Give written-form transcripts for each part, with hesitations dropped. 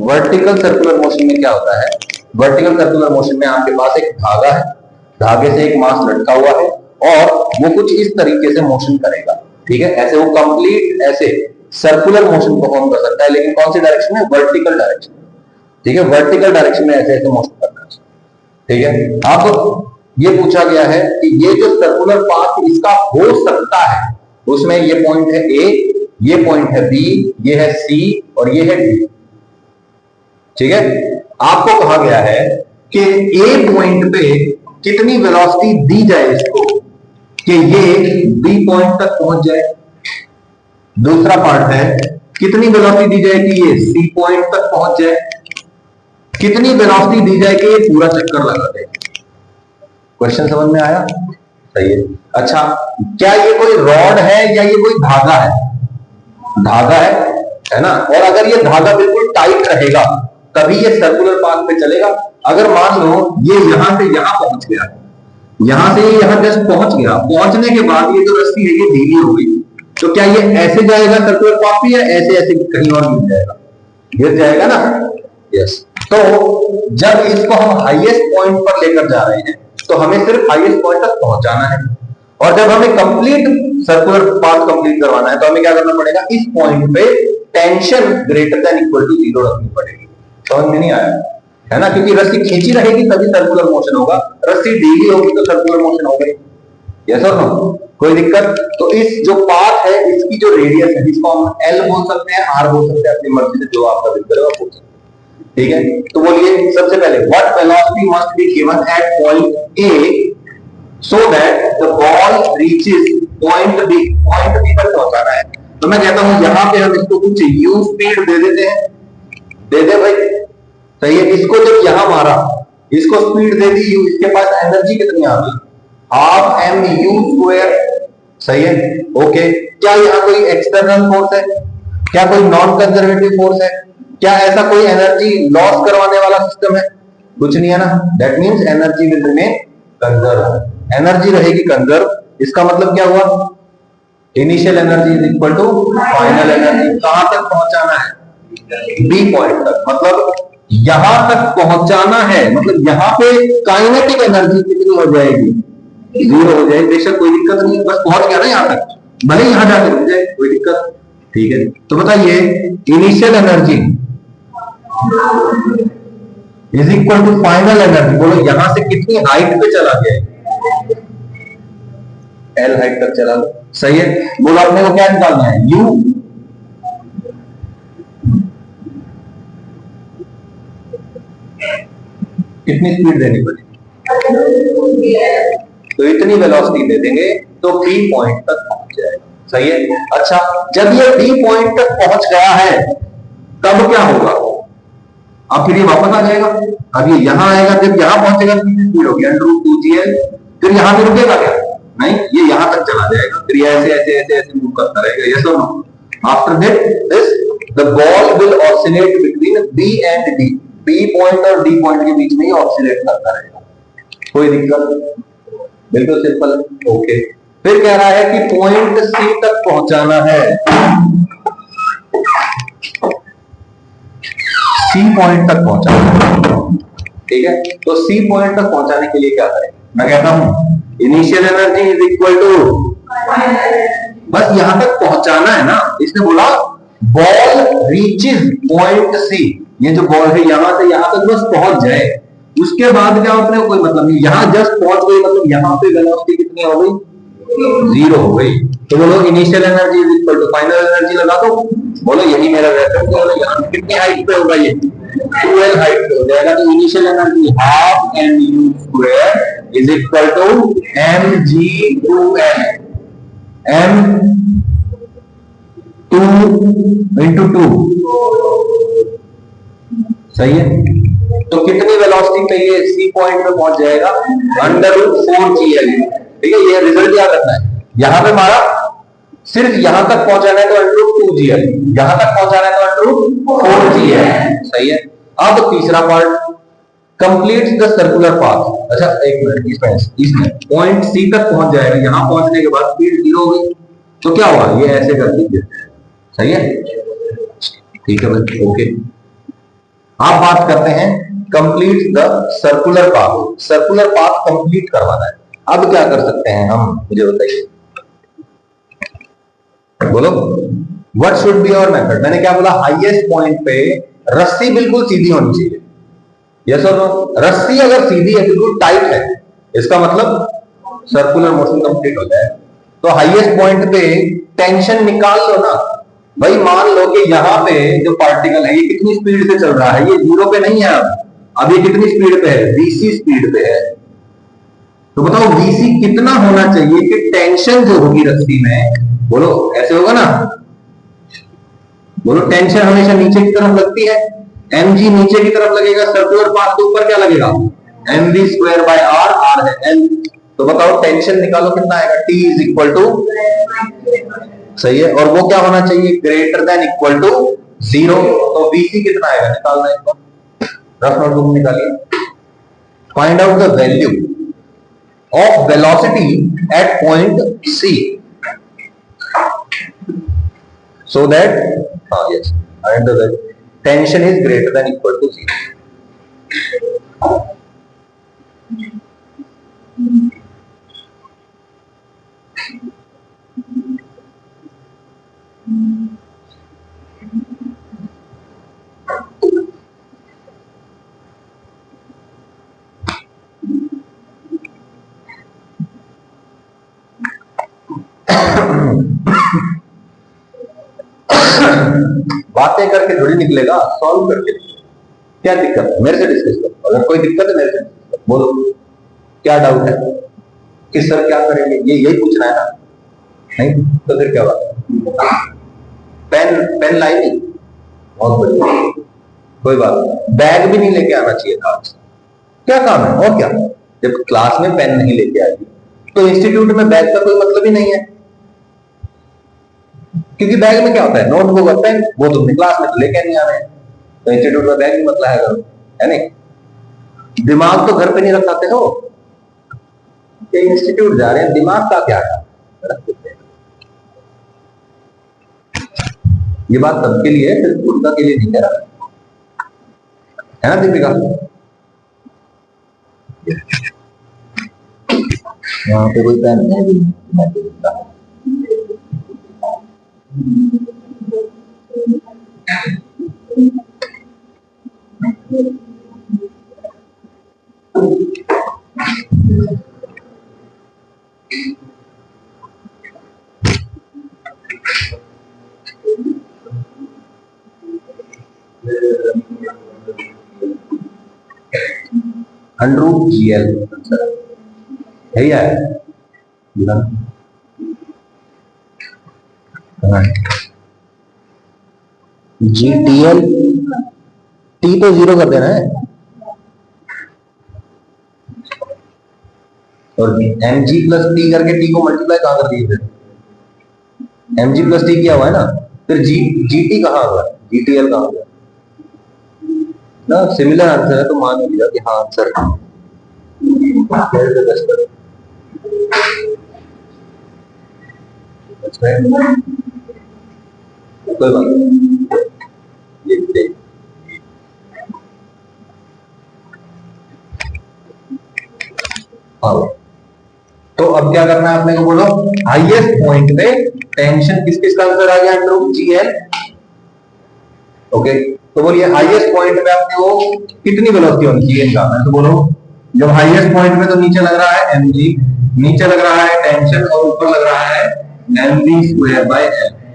Vertical circular motion में क्या होता है? वर्टिकल सर्कुलर मोशन में आपके पास एक धागा है, धागे से एक मास लटका हुआ है और वो कुछ इस तरीके से मोशन करेगा, ठीक है। ऐसे वो कंप्लीट ऐसे सर्कुलर मोशन परफॉर्म कर सकता है, लेकिन कौन सी डायरेक्शन में? वर्टिकल डायरेक्शन, ठीक है। वर्टिकल डायरेक्शन में ऐसे ऐसे मोशन करना है, ठीक है। अब ये पूछा गया है कि ये जो सर्कुलर पाथ इसका हो सकता है, उसमें ये पॉइंट है ए, ये पॉइंट है बी, ये है सी और ये है डी, ठीक है। आपको कहा गया है कि ए पॉइंट पे कितनी वेलोसिटी दी जाए इसको कि ये बी पॉइंट तक पहुंच जाए। दूसरा पार्ट है कितनी वेलोसिटी दी जाए कि ये सी पॉइंट तक पहुंच जाए, कितनी वेलोसिटी दी जाए कि ये पूरा चक्कर लगा दे। क्वेश्चन समझ में आया? सही है। अच्छा, क्या ये कोई रॉड है या ये कोई धागा है? धागा है ना। और अगर ये धागा बिल्कुल टाइट रहेगा तभी ये सर्कुलर पाथ पे चलेगा। अगर मान लो ये यहां से यहां पहुंच गया, यहां से यहां जस्ट पहुंच गया, पहुंचने के बाद ये जो रस्सी है ये ढीली हो गई, तो क्या ये ऐसे जाएगा सर्कुलर पाथ पे या ऐसे ऐसे कहीं और गिर जाएगा? गिर जाएगा ना। यस। तो जब इसको हम हाईएस्ट पॉइंट पर लेकर जा रहे हैं तो हमें सिर्फ हाईएस्ट पॉइंट तक पहुंचाना है, और जब हमें कंप्लीट सर्कुलर पाथ कंप्लीट करवाना है तो हमें क्या करना पड़ेगा? इस पॉइंट पे tension greater than equal to 0 रखनी पड़ेगी। समझ में नहीं आया है ना? क्योंकि रस्सी खींची रहेगी तभी सर्कुलर मोशन होगा, रस्सी ढीली होगी तो सर्कुलर मोशन होगा। यस और नो? कोई दिक्कत? तो इस जो पाथ है इसकी जो रेडियस है इसको हम एल बोल सकते हैं, आर बोल सकते हैं, अपनी मर्जी से जो आपका दिल करे आप बोल सकते हैं, ठीक है। तो बोलिए सबसे पहले what velocity must be given at point A so that the ball reaches point B. Point B पर पहुंचाना है, तो मैं कहता हूं यहां पे हम इसको कुछ u स्पीड दे देते हैं, दे दे भाई, सही है। इसको जब यहां मारा, इसको स्पीड दे दी u, इसके पास एनर्जी कितनी आ गई? हाफ एम यू स्क्वायर, सही है। ओके, क्या यहां कोई एक्सटर्नल फोर्स है? क्या कोई नॉन कंजर्वेटिव फोर्स है? क्या ऐसा कोई एनर्जी लॉस करवाने वाला सिस्टम है? कुछ नहीं है ना। That means energy will remain conserve, energy रहेगी कंजर्व। इसका मतलब क्या हुआ? Initial energy is equal to final energy. कहां तक पहुंचाना है? बी पॉइंट तक, मतलब यहां तक पहुंचाना है, मतलब यहां पे काइनेटिक एनर्जी कितनी हो जाएगी? 0 हो जाएगी। बेशक कोई दिक्कत नहीं, बस पहुंच गया ना यहां तक, भले यहां जाके रुक जाए, कोई दिक्कत, ठीक है। तो बताइए initial energy is equal to final energy. बोलो यहां से कितनी हाइट पे चला गया? एल हाइट तक चला गया, सही है। बोलो अपने को क्या निकालना है? यू। कितनी स्पीड देनी पड़ेगी? तो इतनी वेलोसिटी दे देंगे तो बी पॉइंट तक पहुंच जाएगा, सही है। अच्छा, जब ये बी पॉइंट तक पहुंच गया है तब क्या होगा? अब फिर ये वापस आ जाएगा। अब ये यहां आएगा, जब यहां पहुंचेगा तो कितनी स्पीड होगी? √2gl। फिर यहां पे रुकेगा क्या? नहीं, ये यहां तक चला जाएगा, फिर ये ऐसे ऐसे ऐसे ऐसे मूव करता रहेगा। यस और no? After this the ball will oscillate between B and D. B point और डी पॉइंट के बीच में ही ऑसिलेट करता रहेगा, कोई दिक्कत? बिल्कुल सिंपल। ओके, फिर कह रहा है कि पॉइंट सी तक पहुंचाना है। सी पॉइंट तक पहुंचाना है, ठीक है। तो सी पॉइंट तक पहुंचाने के लिए क्या करें? मैं कहता हूं initial energy is equal to, बस यहां तक पहुंचाना है ना। इसने बोला बॉल रीचेस पॉइंट सी, ये जो बॉल है यहां से यहां तक बस पहुंच जाए, उसके बाद क्या अपने कोई मतलब नहीं। यहां जस्ट पहुंच गई, मतलब यहां पे वेलोसिटी कितनी हो गई? 0 हो गई। तो बोलो initial energy is equal to final energy लगा दो। बोलो यही मेरा रेफरेंस है। यहां कितनी हाइट पे होगा? ये 2l हाइट पे हो जाएगा। तो initial energy half M U square is equal to mg2l, m 2 into 2, सही है। तो कितनी वेलोसिटी पे ये सी पॉइंट पे पहुंच जाएगा? √4gl, ठीक है। ये रिजल्ट याद रखना है। यहां पे मारा, सिर्फ यहां तक पहुंचाना है तो √2gl, यहां तक पहुंचाना है तो √4gl, सही है। अब तीसरा part, complete the circular path. अच्छा एक मिनट, इसमें पॉइंट सी तक पहुंच जाएगा, यहां पहुंचने के बाद स्पीड 0 हो गई, तो क्या हुआ? ये ऐसे करके गिर जाएगा, सही है, ठीक है भाई। ओके, आप बात करते हैं complete the circular path, circular path complete करवाना है। अब क्या कर सकते हैं हम, मुझे बताइए, बोलो what should be our method. मैंने क्या बोला, हाईएस्ट पॉइंट पे रस्सी बिल्कुल सीधी होनी चाहिए, यस और नो। रस्सी अगर सीधी है, बिल्कुल टाइट है, इसका मतलब सर्कुलर मोशन कंप्लीट हो जाए। तो हाईएस्ट पॉइंट पे टेंशन निकाल लो ना भाई। मान लो कि यहाँ पे जो पार्टिकल है ये कितनी स्पीड से चल रहा है, ये जीरो पे नहीं है, अब ये कितनी स्पीड पे है, वीसी स्पीड पे है। तो बताओ वीसी कितना होना चाहिए कि टेंशन जो होगी रस्सी में, बोलो ऐसे होगा ना, बोलो टेंशन हमेशा नीचे की तरफ लगती है, mg नीचे की तरफ लगेगा, सर्कुलर पाथ के ऊपर क्या लगेगा, mv square by R, R है एल। तो बताओ टेंशन निकालो कितना आएगा, T इज इक्वल टू, सही है, और वो क्या होना चाहिए, ग्रेटर देन इक्वल टू 0। तो VC कितना आएगा निकालना है इसको, रफ नोटबुक में निकालिए। Find out the value of velocity at point C so that yes, and the tension is greater than equal to 0। बातें करके थोड़ी निकलेगा, सॉल्व करके। क्या दिक्कत है, मेरे से डिस्कस करो, अगर कोई दिक्कत है मेरे से डिस्कस करो, बोलो क्या डाउट है कि सर क्या करेंगे, ये यही पूछना है ना, नहीं तो फिर क्या बात। पेन पेन लाई नहीं, बहुत बढ़िया, कोई बात नहीं। बैग भी नहीं लेके आना चाहिए था आज, क्या काम है, और क्या। जब क्लास में पेन नहीं लेके आई तो इंस्टीट्यूट में बैग का कोई मतलब ही नहीं है, क्योंकि बैग में क्या होता है, नोटबुक और पेन, वो तुमने क्लास में तो लेके नहीं आ रहे हैं, तो इंस्टीट्यूट में बैग भी मतलब है, है नहीं। दिमाग तो घर पे नहीं रख पाते हो, इंस्टीट्यूट जा रहे हैं, दिमाग का क्या है। ये बात सबके लिए है, सिर्फ उनका के लिए नहीं कह रहा, है ना दीपिका। यहाँ पे कोई पेन नहीं, अंडरूट GL है या GTL, T तो 0 कर देना है, और mg प्लस टी करके T को मल्टीप्लाई कहां कर दिए, फिर mg प्लस टी किया हुआ है ना, फिर GT कहां होगा, GTL कहां होगा ना। सिमिलर आंसर है तो मान लिया कि हाँ आंसर है। कोई बात नहीं, तो अब क्या करना है अपने को, बोलो हाईएस्ट पॉइंट पे टेंशन किस किस का आंसर आ गया, अंडर GL। ओके, तो बोलिए हाईएस्ट पॉइंट पे आपने वो कितनी वेलोसिटी होनी चाहिए इनका, तो बोलो जब हाईएस्ट पॉइंट पे तो नीचे लग रहा है mg, नीचे लग रहा है टेंशन, और ऊपर लग रहा है mv स्क्वायर बाय l।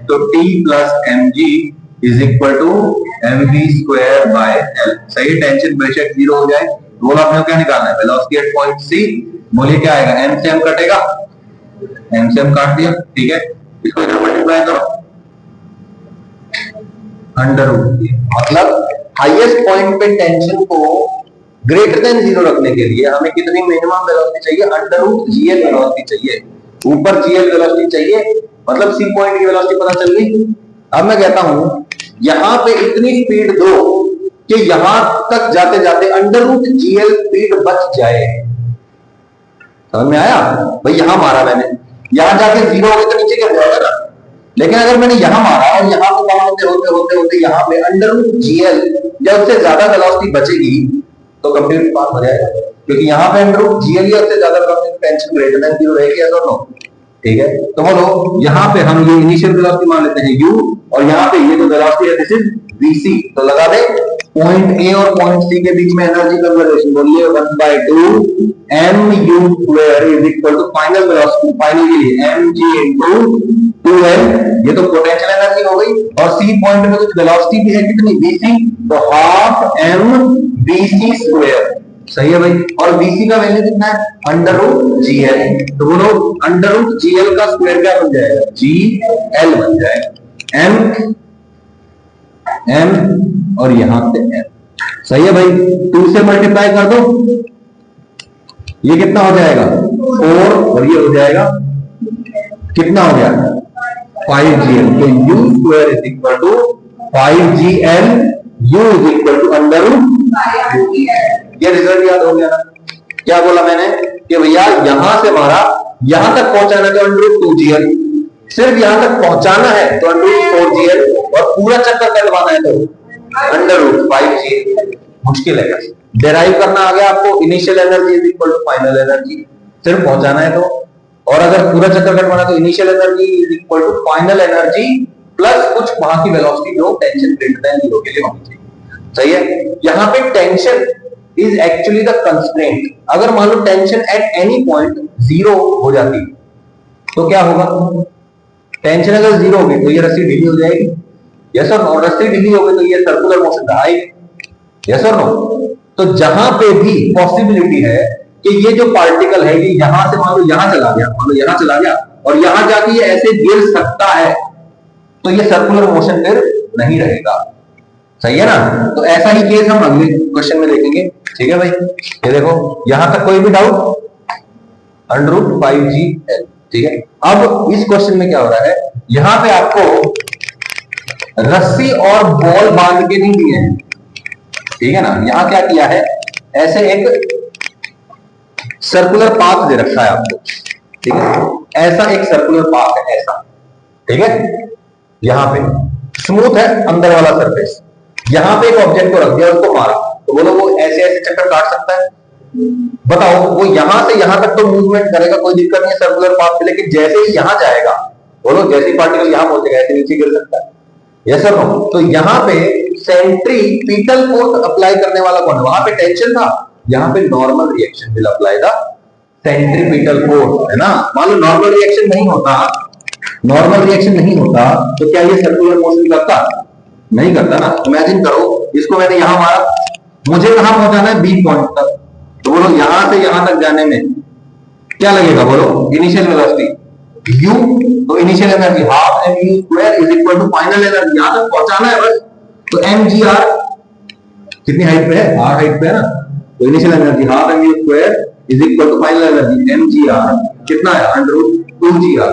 तो t plus mg is equal to mv square by l। सही, टेंशन प्रेशर 0 हो जाए, बोलो आपने क्या निकालना है, वेलोसिटी एट पॉइंट C। बोलिए क्या आएगा, m से m कटेगा, m से m काट दिया, ठीक है, इसको इधर मल्टीप्लाई करो, अंडर रूट। मतलब हाईएस्ट पॉइंट पे टेंशन को ग्रेटर देन 0 रखने के लिए हमें कितनी मिनिमम वेलोसिटी चाहिए, अंडर रूट GL वेलोसिटी चाहिए, ऊपर GL वेलोसिटी चाहिए, मतलब C पॉइंट की वेलोसिटी पता चल गई। अब मैं कहता हूं यहां पे इतनी स्पीड दो कि यहां तक जाते जाते अंडर रूट GL स्पीड बच जाए। समझ में आया भाई, यहां मारा मैंने, यहां जाके 0 हो गए तो नीचे क्या जाएगा ना, लेकिन अगर मैंने यहां मारा और यहां को कम होते होते होते होते यहां पे अंडर रूट जीएल जब उससे ज्यादा वेलोसिटी बचेगी तो कंप्लीट पाथ हो जाएगा, क्योंकि यहां पे अंडर रूट जीएल या उससे ज्यादा टेंशन ग्रेटर देन 0 रहेगी या नो। ठीक है, तो बोलो यहां पे हम ये इनिशियल वेलोसिटी मान लेते हैं u और यहां पे ये जो वेलोसिटी है दिस इज vc, तो लगा दे पॉइंट ए और पॉइंट सी के बीच में एनर्जी कंजर्वेशन बोलिए 1/2 mu square is equal to final velocity, final के लिए mg into 2l, ये तो पोटेंशियल एनर्जी हो गई, और सी पॉइंट में कुछ वेलोसिटी भी है कितनी vc, तो हाफ m vc स्क्वायर। सही है भाई, और vc का वैल्यू कितना है अंडर रूट जीएल, तो बोलो अंडर रूट जीएल का स्क्वायर क्या बन जाएगा जीएल बन जाएगा, m और यहां से m। सही है भाई, 2 से मल्टीप्लाई कर दो, ये कितना हो जाएगा 4 और ये हो जाएगा कितना हो गया 5gl, तो u square is equal to 5gl, u is equal to under root. ये रिजल्ट याद हो गया ना, क्या बोला मैंने कि भैया यहां से मारा यहां तक पहुंचाना तो अंडर रूट 2gl, सिर्फ यहां तक पहुंचाना है तो अंडर रूट 4gl, और पूरा चक्कर करवाना है तो अंडर रूट 5gl। मुश्किल है, डेराइव करना आ गया आपको, initial energy is equal to final energy, सिर्फ पहुंचाना है तो, और अगर पूरा चक्कर कटवाना तो initial energy is equal to final energy plus कुछ वहां की वेलोसिटी जो टेंशन ग्रेटर देन 0 के लिए होनी चाहिए। सही है, यहां पे tension is actually the constraint, अगर मान लो टेंशन एट एनी पॉइंट 0 हो जाती तो क्या होगा, टेंशन अगर 0 होगी तो ये रस्सी ढीली हो जाएगी, यस और नो, रस्सी ढीली होगी तो ये सर्कुलर मोशन आएगी, यस और नो। तो जहां पे भी पॉसिबिलिटी है कि ये जो पार्टिकल है ये यहां से मान लो यहां चला गया, मान लो यहां चला गया और यहां जाके ये ऐसे गिर सकता है, तो ये सर्कुलर मोशन फिर नहीं रहेगा। सही है ना, तो ऐसा ही केस हम अगले क्वेश्चन में देखेंगे। ठीक है भाई, ये देखो यहां तक कोई भी डाउट, अंडर रूट 5gl। ठीक है, अब इस क्वेश्चन में क्या हो रहा है, यहां पे आपको रस्सी और बॉल बांध के नहीं दिए हैं, ठीक है ना, यहां क्या किया है, ऐसे एक सर्कुलर पाथ दे रखा है आपको, ठीक है, ऐसा एक सर्कुलर पाथ है ऐसा, ठीक है, यहां पे स्मूथ है अंदर वाला सरफेस, यहां पे एक ऑब्जेक्ट को रख दिया, उसको मारा, तो बोलो वो ऐसे ऐसे चक्कर काट सकता है, बताओ वो यहां से यहां तक तो मूवमेंट करेगा, कोई दिक्कत नहीं है सर्कुलर पाथ पे, लेकिन जैसे ही यहां जाएगा, बोलो जैसे ही पार्टिकल यहां पहुंचेगा ऐसे नीचे गिर सकता है, यस और नो। तो यहां पे सेंट्रीपिटल फोर्स अप्लाई करने वाला कौन है, वहां पे टेंशन था, यहां पे normal reaction will apply the centripetal force, है ना। मान लो नॉर्मल रिएक्शन नहीं होता, नॉर्मल रिएक्शन नहीं होता तो क्या ये सर्कुलर मोशन करता, नहीं करता ना। इमेजिन करो इसको मैंने यहां मारा, मुझे कहां पहुंचाना है बी पॉइंट तक, तो बोलो यहां से यहां तक जाने में क्या लगेगा, बोलो इनिशियल वेलोसिटी u, तो initial energy half mu square is equal to final energy, यहां तक पहुंचाना है बस, तो mgr कितनी हाइट पे है, r हाइट पे है ना, तो initial energy half mu square is equal to final energy mgr कितना है अंडर रूट 2gr।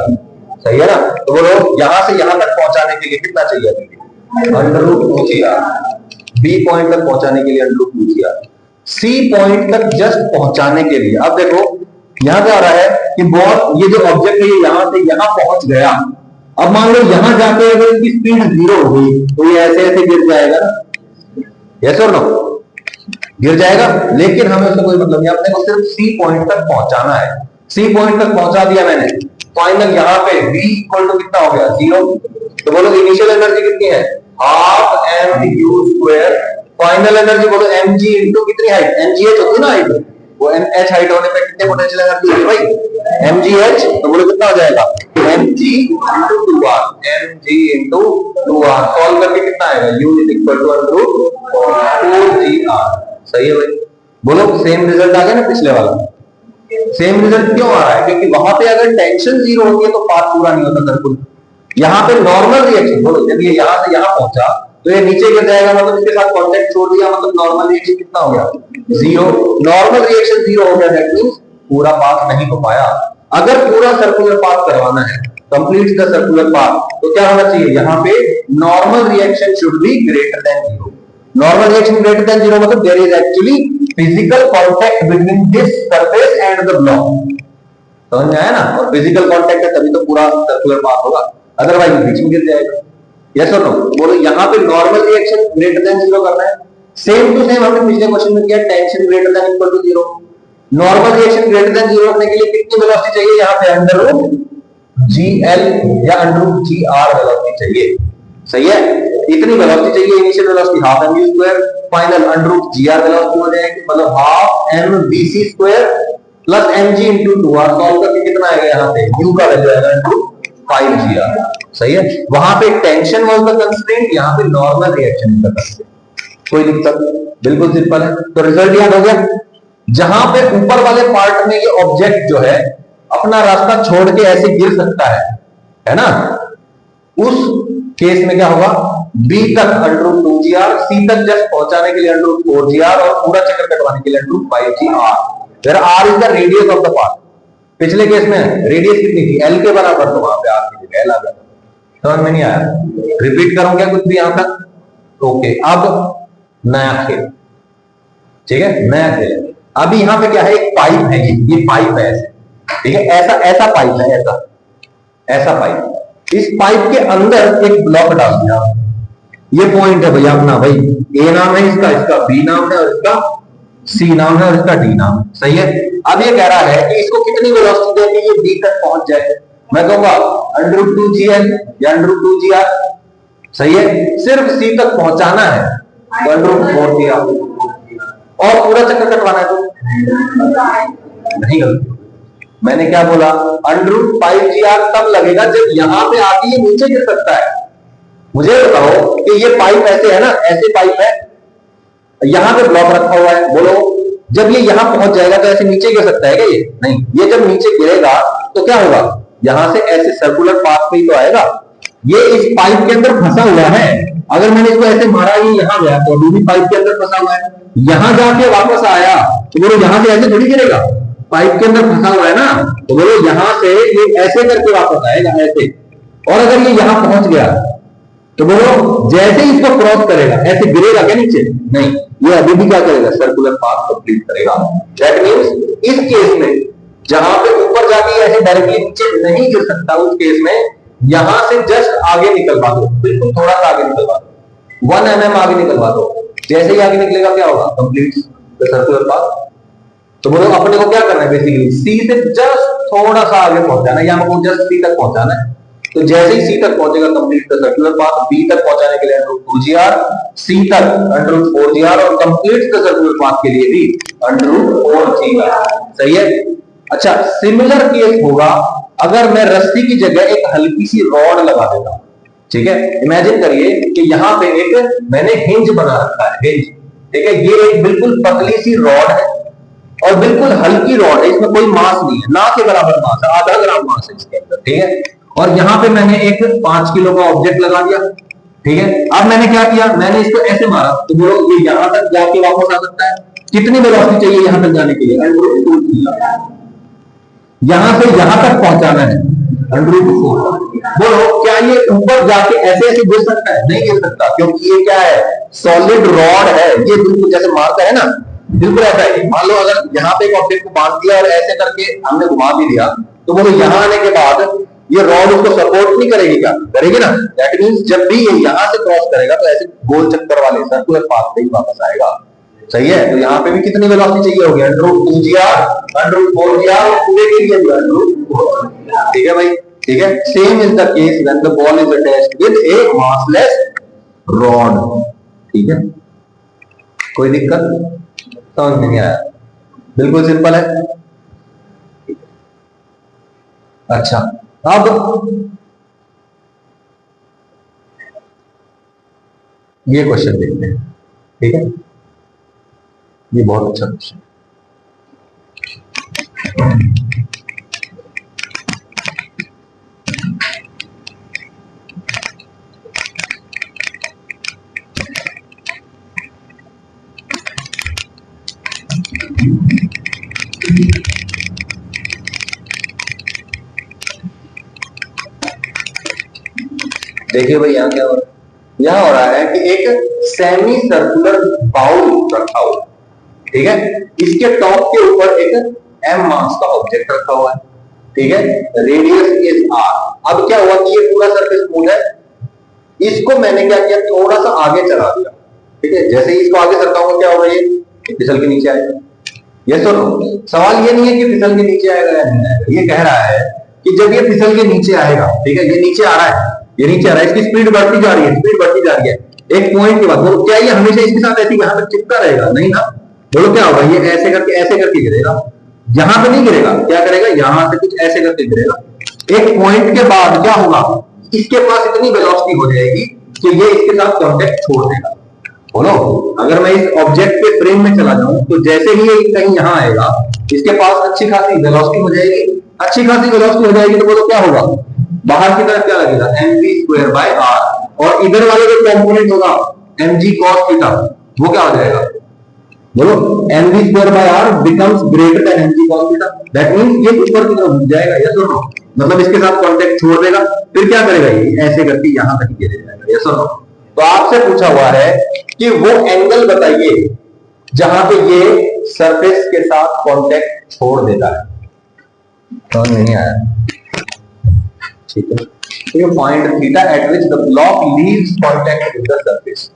सही है ना, तो बोलो यहां से यहां तक पहुंचाने के लिए कितना चाहिए, under root 2gr, B point तक पहुंचाने के लिए under root 2gr, C point तक जस्ट पहुंचाने के लिए। अब देखो यहां क्या हो रहा है कि बॉल, ये जो ऑब्जेक्ट है ये यहां से यहां पहुंच गया, अब मान लो यहां जाके अगर इसकी स्पीड 0 हुई तो ये ऐसे ऐसे गिर जाएगा ना, यस और नो, गिर जाएगा, लेकिन हमें उससे कोई मतलब नहीं, अपने को सिर्फ सी पॉइंट तक पहुंचाना है, सी पॉइंट तक पहुंचा दिया मैंने, फाइनल यहां पे v इक्वल टू कितना हो गया 0, तो बोलो इनिशियल एनर्जी कितनी है half mu square, final energy बोलो mg इनटू कितनी हाइट, mgh होती ना हाइट, वो mh हाइट होने पे कितने पोटेंशियल एनर्जी होगी भाई mgh, तो बोलो कितना हो जाएगा mg into 2r, mg into 2r, solve करके कितना आएगा u is equal to under root 4gr। सही है भाई, बोलो सेम रिजल्ट आ गया ना पिछले वाला, सेम रिजल्ट क्यों आ रहा है, क्योंकि वहां पे अगर टेंशन 0 होती है तो पाथ पूरा नहीं होता सर्कुलर, यहाँ पे नॉर्मल रिएक्शन, बोलो जब ये यहां से यहां पहुंचा तो ये नीचे गिर जाएगा, मतलब इसके साथ कांटेक्ट छोड़ दिया, मतलब नॉर्मल रिएक्शन कितना हो गया 0, नॉर्मल रिएक्शन 0 हो गया, दैट मींस पूरा पाथ नहीं हो पाया। अगर पूरा सर्कुलर पाथ करवाना है, कंप्लीट द सर्कुलर पाथ, तो क्या होना चाहिए, यहाँ पे normal reaction should be greater than 0, normal reaction greater than 0 मतलब there is actually physical contact between this surface and the block, समझ में आया ना, और फिजिकल कांटेक्ट है तभी तो पूरा सर्कुलर पाथ होगा। अदरवाइज बीच में गिर जाएगा। यस और नो बोलो। यहाँ पे normal reaction greater than zero करना है। सेम टू सेम हमने पिछले क्वेश्चन में किया, tension greater than equal to zero. Normal reaction greater than zero रखने के लिए कितनी वेलोसिटी चाहिए? यहाँ पे अंडर रूट GL या अंडर रूट GR वेलोसिटी चाहिए। सही है, इतनी वेलोसिटी चाहिए। Initial velocity half mv square, final under root GR velocity हो जाएगी, मतलब half mvc square plus mg into 2r। Solve करके कितना आएगा? यहाँ पे u का वैल्यू आएगा इंटू 5gr। सही है, वहां पे टेंशन वाज द कंस्ट्रेंट, यहाँ पे नॉर्मल रिएक्शन का कंस्ट्रेंट। कोई दिक्कत? बिल्कुल सिंपल है। तो रिजल्ट याद हो गया। जहां पे ऊपर वाले पार्ट में ये ऑब्जेक्ट जो है अपना रास्ता छोड़ के ऐसे गिर सकता है ना, उस केस में क्या होगा? B तक अंडर रूट 2gr, C तक जस्ट पहुंचाने के लिए अंडर रूट 4gr और पूरा चक्कर कटवाने के लिए under root 5gr। Where r is the radius of the path. पिछले केस में रेडियस कितनी थी? L के बराबर, तो वहां पे r की जगह L आ गया। समझ में नहीं आया? रिपीट करूं क्या कुछ भी यहां तक? ओके, अब नया खेल। ठीक है, नया खेल। अभी यहां पे क्या है? एक पाइप है, ये पाइप है ऐसे। ठीक है, ऐसा पाइप है, ऐसा पाइप। इस पाइप के अंदर एक ब्लॉक डाल दिया। ये पॉइंट है भैया अपना, भाई A नाम है इसका B नाम है और इसका C नाम है और इसका D नाम है। सही है। अब ये कह रहा है कि इसको कितनी वेलोसिटी देनी ये B तक पहुंच जाए? मैं कहूंगा अंडर रूट 2GL या अंडर रूट 2GR। सही है, सिर्फ C तक पहुंचाना है तो अंडर रूट 4GR और पूरा चक्कर कटवाना है तो नहीं। गलती मैंने क्या बोला? अंडर रूट 5gr तब लगेगा जब यहां पे आके ये नीचे गिर सकता है। मुझे बताओ कि ये पाइप ऐसे है ना, ऐसे पाइप है, यहां पे ब्लॉक रखा हुआ है। बोलो, जब ये यहां पहुंच जाएगा तो ऐसे नीचे गिर सकता है क्या? ये नहीं। ये जब नीचे गिरेगा तो क्या होगा? यहां से ऐसे सर्कुलर पाथ पे ही तो आएगा। ये इस पाइप के अंदर फंसा हुआ है। अगर मैंने इसको ऐसे मारा, ये यहां गया तो अभी भी पाइप के अंदर फंसा हुआ है। यहां जाके वापस आया तो बोलो यहां से ऐसे थोड़ी गिरेगा, पाइप के अंदर फंसा हुआ है ना, तो बोलो यहां से ये ऐसे करके वापस आएगा ऐसे। और अगर ये यहां पहुंच गया तो बोलो जैसे ही इसको क्रॉस करेगा ऐसे गिरेगा क्या नीचे? नहीं, ये अभी भी क्या करेगा? सर्कुलर पाथ कंप्लीट करेगा। दैट मींस इस केस में जहां पे ऊपर जाके ऐसे डायरेक्टली नीचे नहीं गिर सकता, उस केस में यहां से जस्ट आगे निकलवा दो, बिल्कुल थोड़ा सा आगे निकलवा दो, 1 mm आगे निकलवा दो। जैसे ही आगे निकलेगा क्या होगा? Complete circular path. तो बोलो अपने को क्या करना है? बेसिकली C से जस्ट थोड़ा सा आगे पहुंचाना है, या हमको जस्ट C तक पहुंचाना है। तो जैसे ही C तक पहुंचेगा complete the circular path. B तक पहुंचाने के लिए अंडर रूट 2gr, C तक अंडर रूट 4gr और कंप्लीट द सर्कुलर पाथ के लिए भी अंडर रूट 4gr। सही है। अच्छा, सिमिलर केस होगा अगर मैं रस्सी की जगह एक हल्की सी रॉड लगा देता हूं। ठीक है, इमेजिन करिए कि यहां पे एक मैंने हिंज बना रखा है, हिंज। ठीक है, ये एक बिल्कुल पतली सी रॉड है और बिल्कुल हल्की रॉड है, इसमें कोई मास नहीं है, ना के बराबर मास है, आधा ग्राम मास है इसके अंदर। ठीक है, और यहां पे मैंने एक 5 किलो का ऑब्जेक्ट लगा दिया। ठीक है, अब मैंने क्या किया? मैंने इसको ऐसे मारा तो बोलो ये यहां तक जाके वापस आ सकता है। कितनी वेलोसिटी चाहिए यहां तक जाने के लिए? यहां से यहां तक पहुंचाना है अंडर रूट 4। बोलो क्या ये ऊपर जाके ऐसे ऐसे गिर सकता है? नहीं गिर सकता, क्योंकि ये क्या है? सॉलिड रॉड है। ये बिल्कुल जैसे मारता है ना, बिल्कुल ऐसा है। मान लो अगर यहाँ पे एक ऑब्जेक्ट को बांध दिया और ऐसे करके हमने घुमा भी दिया, तो बोलो यहाँ आने के बाद ये रॉड उसको सपोर्ट नहीं करेगी क्या? करेगी ना। दैट मींस जब भी ये यहाँ से क्रॉस करेगा तो ऐसे गोल चक्कर वाले सर्कुलर पाथ पे ही वापस आएगा। सही है, तो यहाँ पे भी कितनी वेलोसिटी चाहिए होगी? Under root 2gr, under root 4gr और पूरे के लिए अंडर रूट 4। ठीक है भाई, ठीक है। Same is the case when the ball is attached with A massless rod. ठीक है, कोई दिक्कत? समझ में नहीं आया? बिल्कुल सिंपल है। अच्छा, अब ये क्वेश्चन देखते हैं। ठीक है, ये बहुत अच्छा क्वेश्चन। देखिए भाई यहां क्या हो रहा है? यहां हो रहा है कि एक सेमी सर्कुलर बाउल रखा हुआ है। ठीक है, इसके टॉप के ऊपर एक m मास का ऑब्जेक्ट रखा हुआ है। ठीक है, रेडियस इज आर। अब क्या हुआ कि ये पूरा सरफेस स्मूथ है, इसको मैंने क्या किया, थोड़ा सा आगे चला दिया, ठीक है। जैसे ही इसको आगे सरकाऊंगा क्या होगा, ये फिसल के नीचे आएगा। ये सुनो, सवाल ये नहीं है कि फिसल के नीचे आएगा या नहीं आएगा, ये कह रहा है कि जब ये फिसल के नीचे आएगा, ठीक है, ये नीचे आ रहा है, ये नीचे आ रहा है, इसकी स्पीड बढ़ती जा रही है, स्पीड बढ़ती जा रही है, एक पॉइंट के बाद बोलो क्या ये हमेशा इसके साथ ऐसे यहां तक चिपका रहेगा, नहीं ना। बोलो क्या होगा, ये ऐसे करके गिरेगा, यहां पे नहीं गिरेगा, क्या करेगा, यहां से कुछ ऐसे करके गिरेगा। एक पॉइंट के बाद क्या होगा, इसके पास इतनी वेलोसिटी हो जाएगी कि ये इसके साथ कांटेक्ट छोड़ देगा। बोलो, अगर मैं इस ऑब्जेक्ट के फ्रेम में चला जाऊं तो जैसे ही ये कहीं यहां आएगा, इसके पास अच्छी खासी वेलोसिटी हो जाएगी, अच्छी खासी वेलोसिटी हो जाएगी, तो बोलो क्या होगा, बाहर की तरफ क्या लगेगा, mv²r, और इधर वाले जो कंपोनेंट होगा mg cos थीटा, वो क्या हो जाएगा, बोलो mv²r becomes greater than mg cos theta. That means ये ऊपर की तरफ झुक जाएगा, यस और नो, मतलब इसके साथ कांटेक्ट छोड़ देगा, फिर क्या करेगा, ये ऐसे करके यहां तक गिर जाएगा, यस और नो। तो आपसे पूछा हुआ है कि वो एंगल बताइए जहां पे ये सरफेस के साथ कांटेक्ट छोड़ देता है। समझ नहीं आया, ठीक है। तो find theta eight which the block leaves contact with the surface,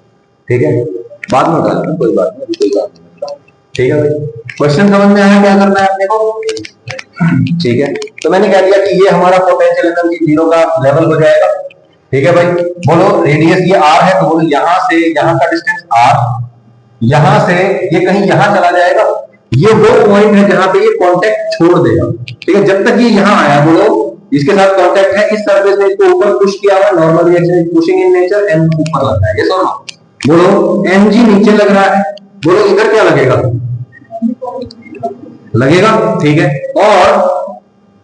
ठीक है, बाद में बता दूं, कोई बात नहीं, कोई बात नहीं, ठीक है भाई। क्वेश्चन समझ में आया, क्या करना है अपने को, ठीक है। तो मैंने कह दिया कि ये हमारा पोटेंशियल एनर्जी जीरो का लेवल हो जाएगा, ठीक है भाई। बोलो रेडियस ये r है, तो बोलो यहां से यहां का डिस्टेंस r, यहां से ये कहीं यहां चला जाएगा, ये वो पॉइंट है जहां पे ये कांटेक्ट छोड़ देगा, ठीक है। जब तक ये यहां आया, बोलो इसके साथ कांटेक्ट है, इस सरफेस ने इसको ऊपर पुश किया हुआ, normal reaction pushing in nature, m ऊपर लगता है, ये सुनो। बोलो mg नीचे लग रहा है, बोलो इधर क्या लगेगा, लगेगा, ठीक है। और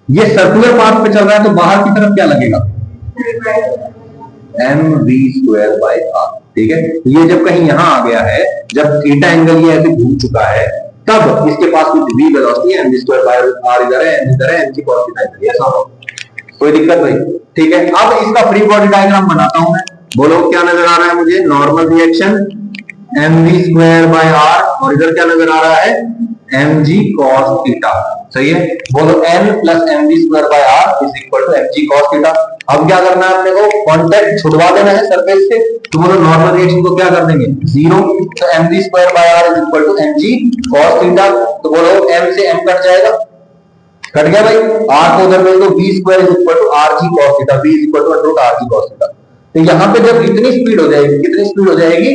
ये सर्कुलर पाथ पे चल रहा है, तो बाहर की तरफ क्या लगेगा, mv²r, ठीक है। ये जब कहीं यहां आ गया है, जब थीटा एंगल ये ऐसे घूम चुका है, तब इसके पास कुछ v वेलोसिटी है, mv²r इधर है, m इधर है, mg cos थीटा इधर है, ऐसा हो, कोई दिक्कत नहीं, ठीक है। अब इसका फ्री बॉडी डायग्राम बनाता हूं मैं। बोलो क्या नजर आ रहा है मुझे, नॉर्मल रिएक्शन mv²r, और इधर क्या नजर आ रहा है, mg cos थीटा, सही है। बोलो n plus mv²r is equal to mg cos theta. अब क्या करना है अपने को, कांटेक्ट छुड़वा देना है सरफेस से, तो बोलो नॉर्मल रिएक्शन को क्या कर देंगे, जीरो, तो mv²r is equal to mg cos theta. तो बोलो m से m कट जाएगा, कट गया भाई, r को उधर भेज दो, v² is equal to rg cos theta, v is equal to √rg cos theta. तो यहां पे जब इतनी स्पीड हो जाएगी, कितनी स्पीड हो जाएगी,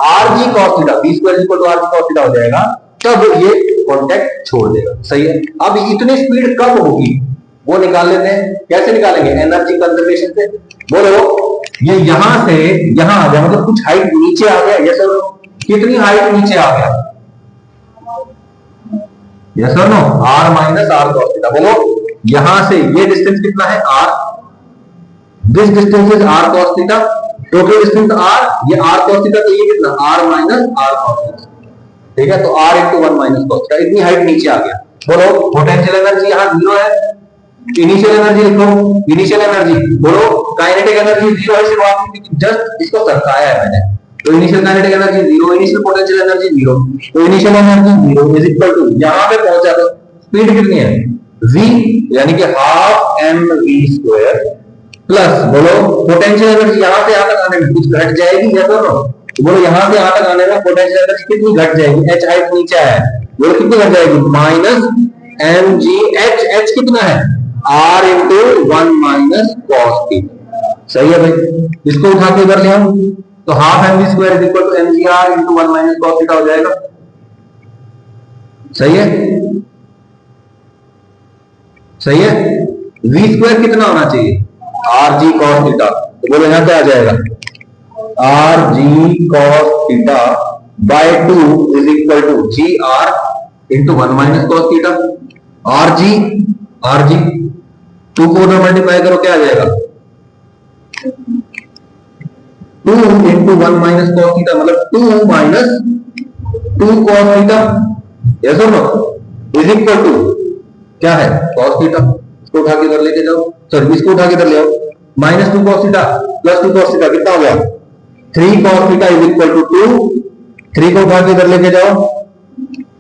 rg cos theta, v² is equal to rg cos theta हो जाएगा, तब ये कांटेक्ट छोड़ देगा, सही है। अब इतनी स्पीड कब होगी वो निकाल लेते हैं, कैसे निकालेंगे, एनर्जी कंजर्वेशन से। बोलो ये यहां से यहां आ गया, मतलब कुछ हाइट नीचे आ गया, यस और नो, कितनी हाइट नीचे आ गया, यस और no, r minus r cos theta. बोलो यहां से ये डिस्टेंस कितना है, r, this distance is r cos theta, total distance r, ये r cos थीटा, तो ये कितना, r minus r cos theta, ठीक है। तो r into 1 minus cos theta, इतनी हाइट नीचे आ गया। बोलो पोटेंशियल एनर्जी यहां जीरो है, इनिशियल एनर्जी लिखो, इनिशियल एनर्जी, बोलो काइनेटिक एनर्जी जीरो है, सिर्फ जस्ट इसको सरकाया है मैंने, तो initial kinetic energy zero, initial potential energy zero, तो initial energy zero is equal to, यहां पे पहुंचा तो स्पीड कितनी है, v, यानी कि हाफ mv² प्लस, बोलो पोटेंशियल एनर्जी यहां से यहां तक आने में कुछ घट जाएगी, या तो बोलो यहां से यहां तक आने में पोटेंशियल एनर्जी कितनी घट जाएगी, h हाइट नीचे है, बोलो कितनी घट जाएगी, माइनस mg, h कितना है, r into 1 minus cos theta, सही है भाई। इसको उठा के इधर ले आओ, तो half mv² is equal to mgr into 1 minus cos theta हो जाएगा, सही है, सही है। v² कितना होना चाहिए, rg cos थीटा, तो बोलो यहां क्या आ जाएगा, rg cos theta by 2 is equal to gr into 1 minus cos theta, rg 2 को उधर मल्टीप्लाई करो, क्या आ जाएगा, 2 into 1 माइनस cos थीटा, मतलब 2 माइनस 2 cos थीटा, यस और नो, इज इक्वल टू क्या है, cos थीटा। इसको उठा के इधर लेके जाओ, सॉरी इसको उठा के इधर ले आओ, minus 2 cos theta plus 2 cos theta कितना हो गया, 3 cos theta is equal to 2, 3 को उठा के इधर लेके जाओ,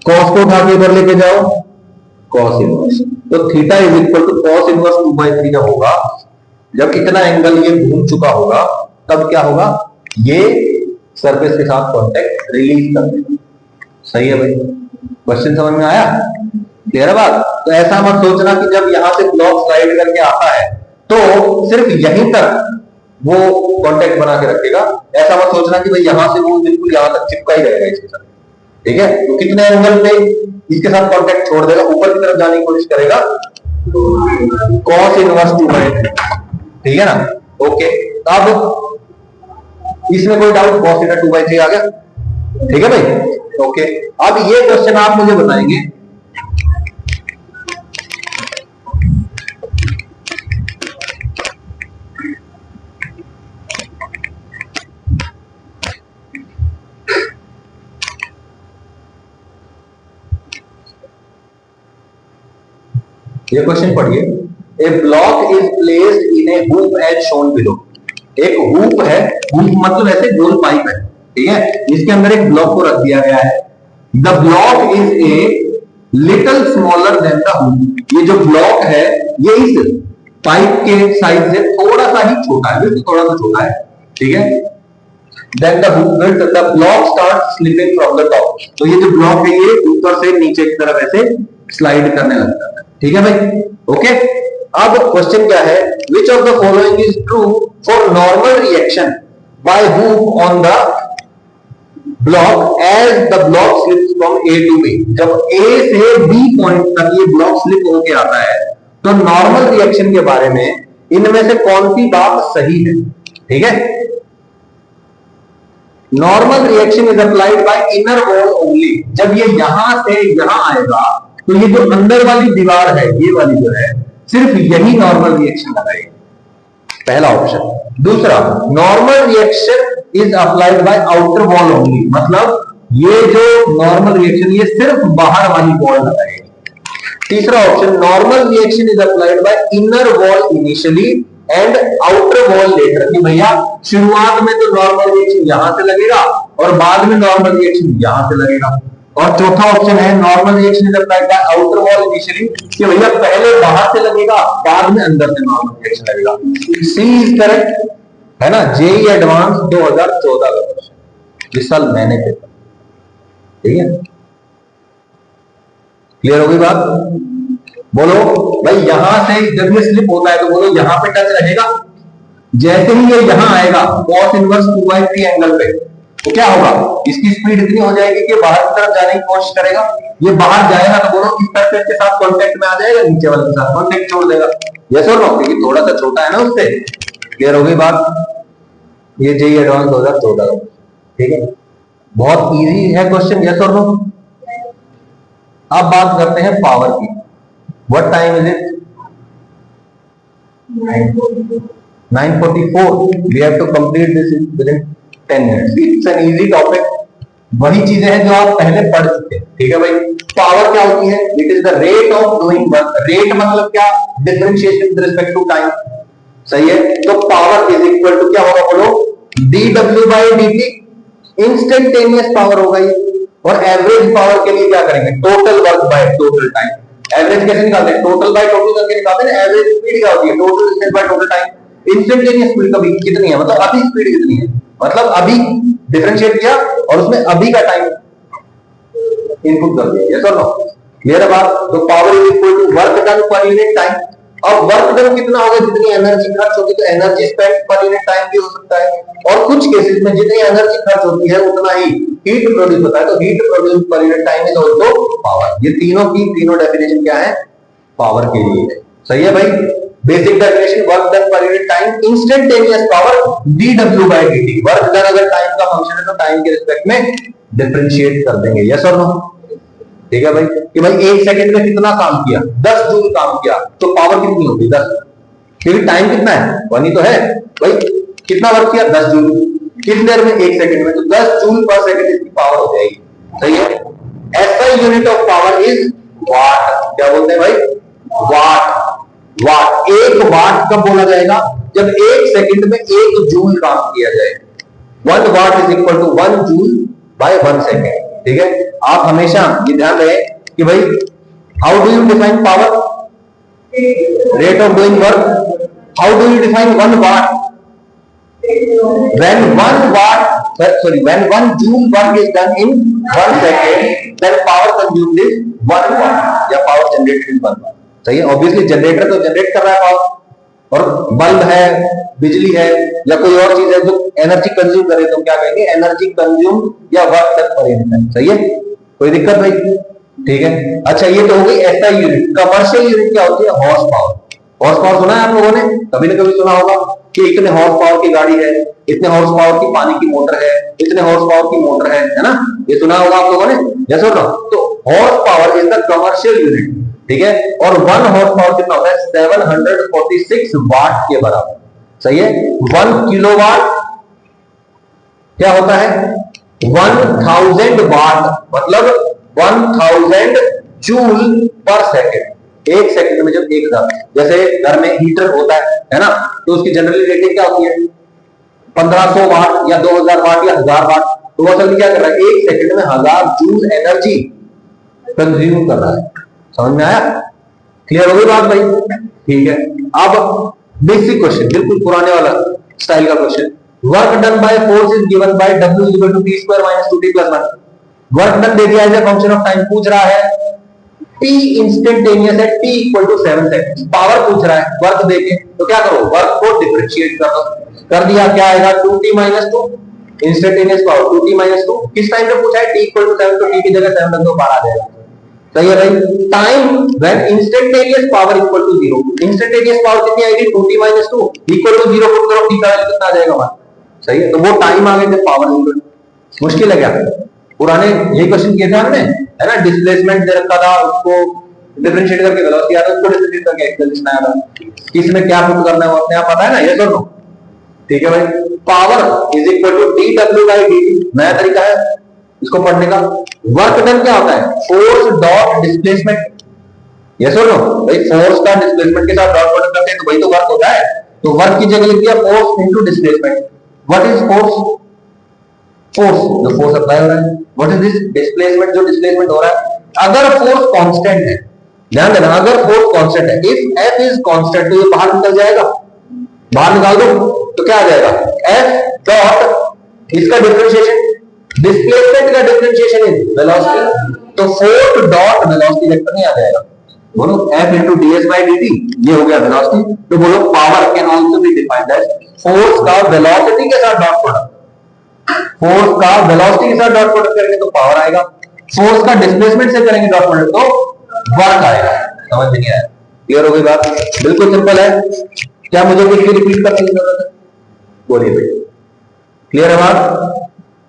cos को उठा के इधर लेके जाओ, cos इनवर्स, तो theta is equal to cos inverse 2/3 जब होगा, जब इतना एंगल ये घूम चुका होगा, तब क्या होगा, ये सरफेस के साथ कांटेक्ट रिलीज कर देगा। सही है भाई, क्वेश्चन समझ में आया, क्लियर है बात। तो ऐसा मत सोचना कि जब यहां से ब्लॉक स्लाइड करके आता है तो सिर्फ यहीं तक वो कांटेक्ट बना के रखेगा। ऐसा मत सोचना कि भाई यहां से वो बिल्कुल यहां तक चिपका ही रहेगा इसके साथ, ठीक है। तो कितने एंगल पे इसके साथ कांटेक्ट छोड़ देगा, ऊपर की तरफ जाने की कोशिश करेगा, cos इनवर्स 2/3, ठीक है ना। ओके, अब इसमें कोई डाउट, cos थीटा 2/3 आ गया, ठीक है भाई। ओके, अब ये क्वेश्चन आप मुझे बताएंगे, ये क्वेश्चन पढ़िए। A block is placed in a hoop as shown below. एक हूप है, हूप मतलब ऐसे गोल पाइप है, ठीक है, इसके अंदर एक ब्लॉक को रख दिया गया है। The block is a little smaller than the hoop. ये जो ब्लॉक है ये इस पाइप के साइज से थोड़ा सा ही छोटा है, बिल्कुल थोड़ा सा छोटा है, ठीक है। Then the hoop the block start slipping from the top. तो ये जो ब्लॉक है ये ऊपर से नीचे की तरफ ऐसे स्लाइड करने लगता है, ठीक है भाई। ओके, अब क्वेश्चन क्या है, which of the following is true for normal reaction by hoop on the block as the block slips from A to B. जब ए से बी पॉइंट तक ये ब्लॉक स्लिप होके आता है तो नॉर्मल रिएक्शन के बारे में इनमें से कौन सी बात सही है, ठीक है। Normal reaction is applied by inner wall only. जब ये यहां से यहां आएगा तो ये जो अंदर वाली दीवार है, ये वाली जो है, सिर्फ यही नॉर्मल रिएक्शन लगाएगी, पहला ऑप्शन। दूसरा, normal reaction is applied bye outer wall only, मतलब ये जो नॉर्मल रिएक्शन ये सिर्फ बाहर वाली वॉल लगाएगी। तीसरा option, normal reaction is applied by inner wall initially and outer wall later. कि भैया शुरुआत में तो नॉर्मल रिएक्शन यहां से लगेगा और बाद में नॉर्मल रिएक्शन यहां से लगेगा। और चौथा ऑप्शन है, normal reaction is applied bye outer wall initially, कि भैया पहले बाहर से लगेगा बाद में अंदर से नॉर्मल रिएक्शन लगेगा। सी इज करेक्ट, है ना। जेईई एडवांस 2014 का क्वेश्चन, इस साल मैंने पेपर, ठीक है। क्लियर हो गई बात। बोलो भाई, यहां से जब ये स्लिप होता है तो बोलो यहां पे टच रहेगा। जैसे ही ये यहां आएगा cos इनवर्स 2/3 एंगल पे, तो क्या होगा, इसकी स्पीड इतनी हो जाएगी कि बाहर की तरफ जाने की कोशिश करेगा। ये बाहर जाएगा तो बोलो इस सरफेस के साथ कांटेक्ट में आ जाएगा, नीचे वाले के साथ कांटेक्ट छोड़ देगा। यस और नो, क्योंकि थोड़ा सा छोटा है ना उससे। क्लियर हो गई बात। ये जेईई एडवांस 2014, ठीक है। बहुत इजी है क्वेश्चन, यस और नो। अब बात करते हैं पावर की। What time is it? 9:44. We have to complete this within 10 minutes. It's an easy topic. वही चीजें हैं जो आप पहले पढ़ चुके हैं, ठीक है भाई। पावर क्या होती है? It is the rate of doing work. Rate मतलब क्या? Differentiation with respect to time, सही है। तो पावर इज इक्वल टू क्या होगा बोलो, dw by dt। Instantaneous power होगा ये। और एवरेज पावर के लिए क्या करेंगे, total work by total time. Average कैसे निकालते हैं, टोटल बाय टोटल करके निकालते हैं। एवरेज स्पीड क्या होती है, total distance by total time. Instantaneous speed कभी कितनी है, मतलब अभी स्पीड कितनी है, मतलब अभी डिफरेंशिएट किया और उसमें अभी का टाइम इनपुट कर दिया। यस और नो, क्लियर है बात। तो power is equal to work done per unit time. और वर्क डन कितना होगा, जितनी एनर्जी खर्च होगी, तो energy spend per unit time भी हो सकता है। और कुछ केसेस में जितनी एनर्जी खर्च होती है उतना ही हीट प्रोड्यूस होता है, तो हीट प्रोड्यूस पर unit time is also power. ये तीनों डेफिनेशन क्या है, पावर के लिए है। सही है भाई। Basic definition, work done per unit time, instantaneous power dw by dt। Work done अगर टाइम का फंक्शन है तो टाइम के रिस्पेक्ट में डिफरेंशिएट कर देंगे। यस और नो, ठीक है भाई। कि भाई 1 सेकंड में कितना काम किया, 10 जूल काम किया, तो पावर कितनी होगी, 10। क्योंकि टाइम कितना है, 1 ही तो है भाई। कितना वर्क किया, 10 जूल। कितनी देर में, 1 सेकंड में, तो 10 जूल पर सेकंड इसकी पावर हो जाएगी। सही है। SI unit of power is what. क्या बोलते हैं भाई, वाट। वाट, 1 वाट कब बोला जाएगा, जब 1 सेकंड में 1 जूल काम किया जाए। 1 watt is equal to 1 joule by 1 second, ठीक है। आप हमेशा ये ध्यान रहे कि भाई how do you define power, Rate of doing work. How do you define 1 watt? When 1 joule work is done in 1 second, then power consumed is 1 watt या power generated is 1 watt. सही है. ऑब्वियसली जनरेटर तो generate कर रहा है power, और bulb है, बिजली है या कोई और चीज है जो एनर्जी कंज्यूम करे तो क्या कहेंगे? एनर्जी कंज्यूम या वर्क डन पर यूनिट. सही है, कोई दिक्कत भाई? ठीक है. अच्छा, ये तो हो गई एसआई यूनिट. कमर्शियल यूनिट क्या होती है? Horse power. हॉर्स पावर सुना है आप लोगों ने? कभी ना कभी सुना होगा कि इतने हॉर्स पावर की गाड़ी है, इतने हॉर्स पावर की पानी की मोटर है, इतने हॉर्स पावर की मोटर है ना? ये सुना होगा आप लोगों ने? यस और नो? तो horse power is the commercial unit. ठीक है. और 1 हॉर्स पावर कितना होता है? 746 वाट के बराबर. सही है. 1 किलोवाट क्या होता है? 1000 वाट, मतलब 1000 जूल पर सेकेंड. एक सेकंड में जब 1000, जैसे घर में हीटर होता है ना, तो उसकी जनरली रेटिंग क्या होती है? 1500 वाट या 2000 वाट या 1000 वाट. तो वो असल में क्या कर रहा है? एक सेकंड में 1000 जूल एनर्जी कंज्यूम कर रहा है. समझ में आया? क्लियर हो गई बात भाई? ठीक है. अब बेसिक क्वेश्चन, बिल्कुल पुराने वाला स्टाइल का question. Work done by force is given by W equal to P square minus 2T plus 1. Work done दे दिया as a function of time. पूछ रहा है T इंस्टेंटेनियस है, T equal to 7 second. Power पूछ रहा है वर्क देके, तो क्या करो? वर्क को डिफरेंशिएट कर दो. कर दिया, क्या आएगा? 2T minus 2. Instantaneous power 2T minus 2. किस टाइम पे पूछा है? T इक्वल टू 7, तो T की जगह 7 रख दो, पार आ जाएगा. सही है भाई. Time when instantaneous power equal to 0. Instantaneous power कितनी आएगी? 2T minus 2 equal to 0 put करो, T का वैल्यू कितना आ जाएगा हमारा? सही है. तो वो टाइम आ गए थे, पावर इक्वल. मुश्किल है क्या? पुराने यही क्वेश्चन किए थे हमने, है ना? डिस्प्लेसमेंट दे रखा था, उसको डिफरेंशिएट करके वेलोसिटी आता है, उसको डिफरेंशिएट करके एक्सेलरेशन आया था. किसमें क्या पुट करना है वो अपने आप पता है ना? यस और नो? ठीक है भाई. Power is equal to dw by dt. नया तरीका है इसको पढ़ने का. वर्क डन क्या होता है? Force dot displacement. यस और नो भाई? फोर्स का डिस्प्लेसमेंट के साथ डॉट प्रोडक्ट करते हैं तो वही तो वर्क होता है. तो वर्क की जगह लिख दिया force into displacement. What is force? Force जो फोर्स अप्लाई हो रहा है. What is this? डिस्प्लेसमेंट जो डिस्प्लेसमेंट हो रहा है. अगर फोर्स कांस्टेंट है, ध्यान देना, अगर फोर्स कांस्टेंट है, इफ F इज कांस्टेंट, तो ये बाहर निकल जाएगा. बाहर निकाल दो तो क्या आ जाएगा? F डॉट इसका डिफरेंशिएशन, डिस्प्लेसमेंट का डिफरेंशिएशन इज वेलोसिटी. तो फोर्स डॉट वेलोसिटी वेक्टर नहीं आ जाएगा. बोलो F into ds by dt, ये हो गया वेलोसिटी. तो बोलो power can also be defined as force का वेलोसिटी के साथ डॉट प्रोडक्ट. फोर्स का वेलोसिटी के साथ डॉट प्रोडक्ट करेंगे तो पावर आएगा. फोर्स का डिस्प्लेसमेंट से करेंगे डॉट प्रोडक्ट तो वर्क आएगा. समझ में नहीं आया? क्लियर हो गई बात? बिल्कुल सिंपल है. क्या मुझे कुछ भी रिपीट करने की जरूरत है? बोलिए भाई. क्लियर है बात?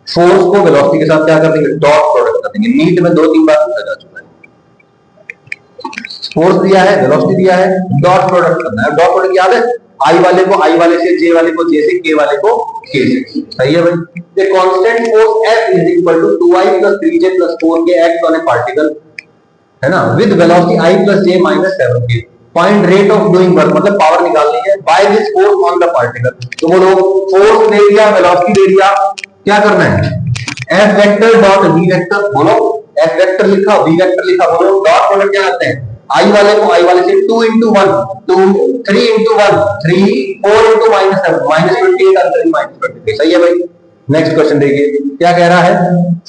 फोर्स को वेलोसिटी के साथ क्या कर देंगे? डॉट प्रोडक्ट कर देंगे. नीट में 2-3 बार पूछा जा चुका है. फोर्स दिया है, वेलोसिटी दिया है, डॉट प्रोडक्ट करना है. डॉट प्रोडक्ट याद है? आई वाले को आई वाले से, जे वाले को जे से, के वाले को के से. सही है भाई. The constant force F is equal to 2i plus 3j plus 4k acts on a particle, है ना, with velocity I plus j minus 7k. Find rate of doing work, मतलब पावर निकालनी है by this force on the particle. तो बोलो force दे दिया, velocity दे दिया, क्या करना है? F vector dot v vector. बोलो F वेक्टर लिखा, v वेक्टर लिखा. बोलो डॉट प्रोडक्ट क्या आते हैं? I वाले को I वाले से 2 into 1 2, 3 into 1 3, 4 into minus 7 minus 28 answer minus 23. सही है भाई. नेक्स्ट क्वेश्चन देखिए क्या कह रहा है.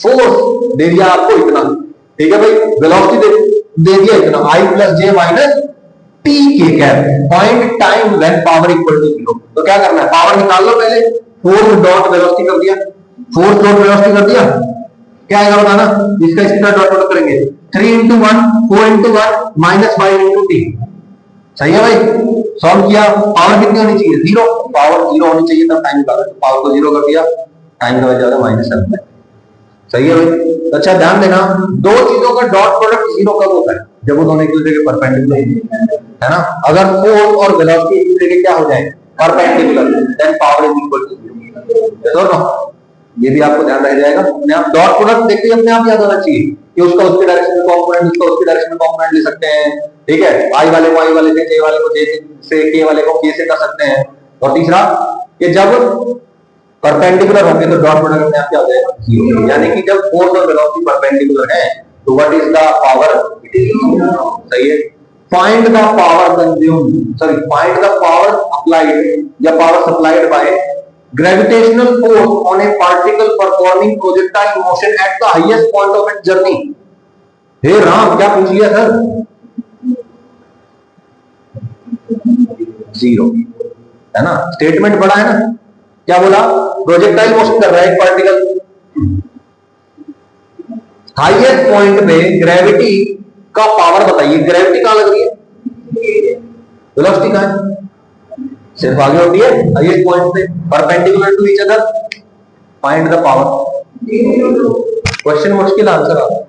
फोर्स दे दिया आपको इतना, ठीक है भाई. वेलोसिटी दे दिया इतना, I plus j minus t k cap. Find time when power equal to 0. तो क्या करना है? पावर निकाल लो पहले. फोर्स डॉट वेलोसिटी कर दिया, फोर्स डॉट वेलोसिटी कर दिया, क्या आएगा बताना? इसका इसके साथ डॉट प्रोडक्ट करेंगे. 3 into 1 4 into 1 minus 5 into t. सही है भाई. सॉल्व किया. पावर कितनी होनी चाहिए? 0. पावर 0 होनी चाहिए तब टाइम निकाला. पावर को 0 कर दिया, टाइम का वजह है -7. सही है भाई. अच्छा ध्यान देना, दो चीजों का डॉट प्रोडक्ट 0 कब होता है? जब वो दोनों एक दूसरे के परपेंडिकुलर, है ना. अगर फोर्स और वेलोसिटी एक दूसरे के क्या हो जाए? Perpendicular, then power is equal to 0. दोनों ये भी आपको ध्यान रह जाएगा. अपने आप डॉट प्रोडक्ट देखते ही अपने आप याद होना चाहिए कि उसका उसके डायरेक्शन में कंपोनेंट, उसका उसके डायरेक्शन में कंपोनेंट ले सकते हैं. ठीक है. आई वाले को आई वाले से, जे वाले को जे से, के वाले को के से कर सकते हैं. और तीसरा कि जब परपेंडिकुलर होंगे तो डॉट प्रोडक्ट अपने आप क्या हो जाएगा? 0. यानी कि जब फोर्स और वेलोसिटी परपेंडिकुलर है तो व्हाट इज द पावर? सही है. find the power consumed, sorry, find the power applied या power supplied by gravitational force on a particle performing projectile motion at the highest point of its journey. हे राम, क्या पूछ लिया sir? Zero, है ना? Statement बड़ा है ना? क्या बोला? प्रोजेक्टाइल मोशन कर रहा है एक पार्टिकल, हाईएस्ट पॉइंट पे ग्रेविटी का पावर बताइए। ग्रेविटी कहां लग रही है? वेलोसिटी कहां है? सिर्फ आगे होती है हाईएस्ट पॉइंट पे, perpendicular to each other. Find the power. Question मुश्किल, आंसर आता है।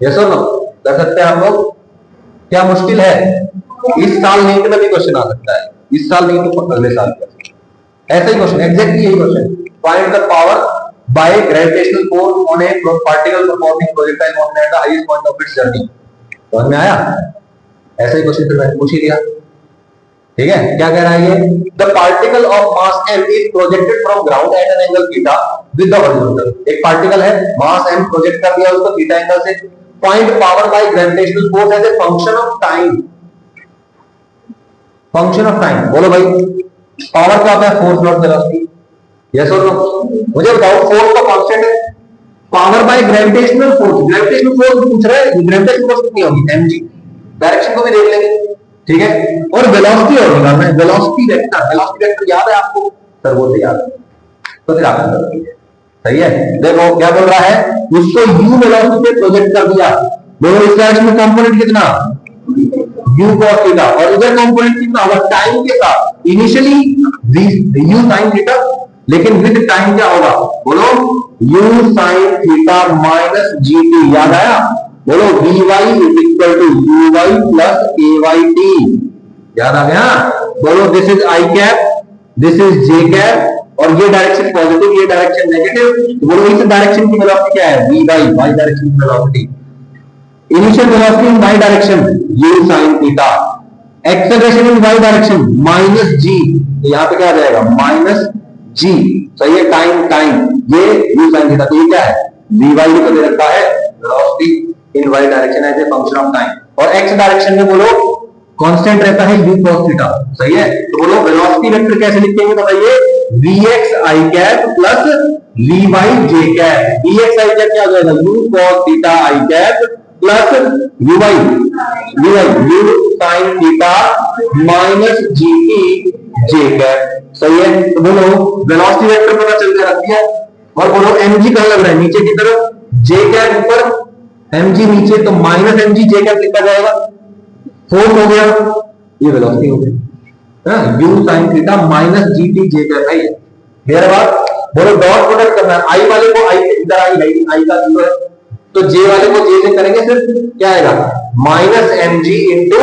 यस और नो कर सकते हैं हम लोग? क्या मुश्किल है? इस साल नीट में भी क्वेश्चन आ सकता है, इस साल नहीं तो अगले साल का ऐसा ही क्वेश्चन, एग्जैक्टली यही question. Find the power by gravitational force on A particle performing projectile motion at the highest point of its journey. समझ में आया? ऐसा ही क्वेश्चन फिर मैंने पूछ ही दिया। ठीक है, क्या कह रहा है ये? The particle of mass m is projected from ground at an angle theta with the horizontal. एक पार्टिकल है, मास m प्रोजेक्ट कर दिया उसको थीटा एंगल से। Find power by gravitational force as a function of time. Function of time, बोलो भाई power क्या होता है? Force not velocity. यस और नो? मुझे बताओ, फोर्स का कांस्टेंट है, power by gravitational force. Gravitational force पूछ रहा है, ग्रेविटेशनल फोर्स कितनी होगी? mg। डायरेक्शन को भी देख लेंगे, ठीक है। और वेलोसिटी और निकालना है, वेलोसिटी वेक्टर। वेलोसिटी वेक्टर याद है आपको? सर वो तो याद है, तो फिर आप सही है। देखो क्या बोल रहा है, उसको u वेलोसिटी पे प्रोजेक्ट कर दिया। बोलो इस डायरेक्शन में कंपोनेंट कितना? u cos थीटा, और इधर कंपोनेंट कितना होगा? टाइम के साथ। इनिशियली u sin थीटा, लेकिन विद टाइम क्या होगा? बोलो u sin theta minus gt। याद आया? बोलो vy is equal to uy plus ayt। याद आ गया? बोलो this is i cap, this is j cap, और ये डायरेक्शन पॉजिटिव, ये डायरेक्शन नेगेटिव। तो बोलो इस डायरेक्शन की वेलोसिटी क्या है? v बाई y डायरेक्शन की velocity. Initial velocity in y direction u sin theta, acceleration in y direction minus g। यहां पे क्या आ जाएगा? Minus g। सही है, टाइम टाइम, ये u sin थीटा। तो ये क्या है? vy भी तो दे रखा है, velocity in y direction as a function of time. और x डायरेक्शन में बोलो कांस्टेंट रहता है u cos थीटा। सही है, तो बोलो वेलोसिटी वेक्टर कैसे लिखेंगे बताइए? vx i cap plus vy j cap. vx i cap क्या हो जाएगा? u cos theta i cap plus uy u sin theta minus gt j cap. सही है, तो बोलो वेलोसिटी वेक्टर पता चल गया, रख दिया। और बोलो mg कहां लग रहा है? नीचे की तरफ, j कैप ऊपर, mg नीचे, तो माइनस mg j कैप लिखा जाएगा। फोर्स हो गया, ये वेलोसिटी हो गई, u sin theta minus gt j cap है। मेरा बात, बोलो डॉट प्रोडक्ट करना है। i वाले को i से इधर i का 0 है, तो j वाले को j से करेंगे, फिर क्या आएगा? Minus mg into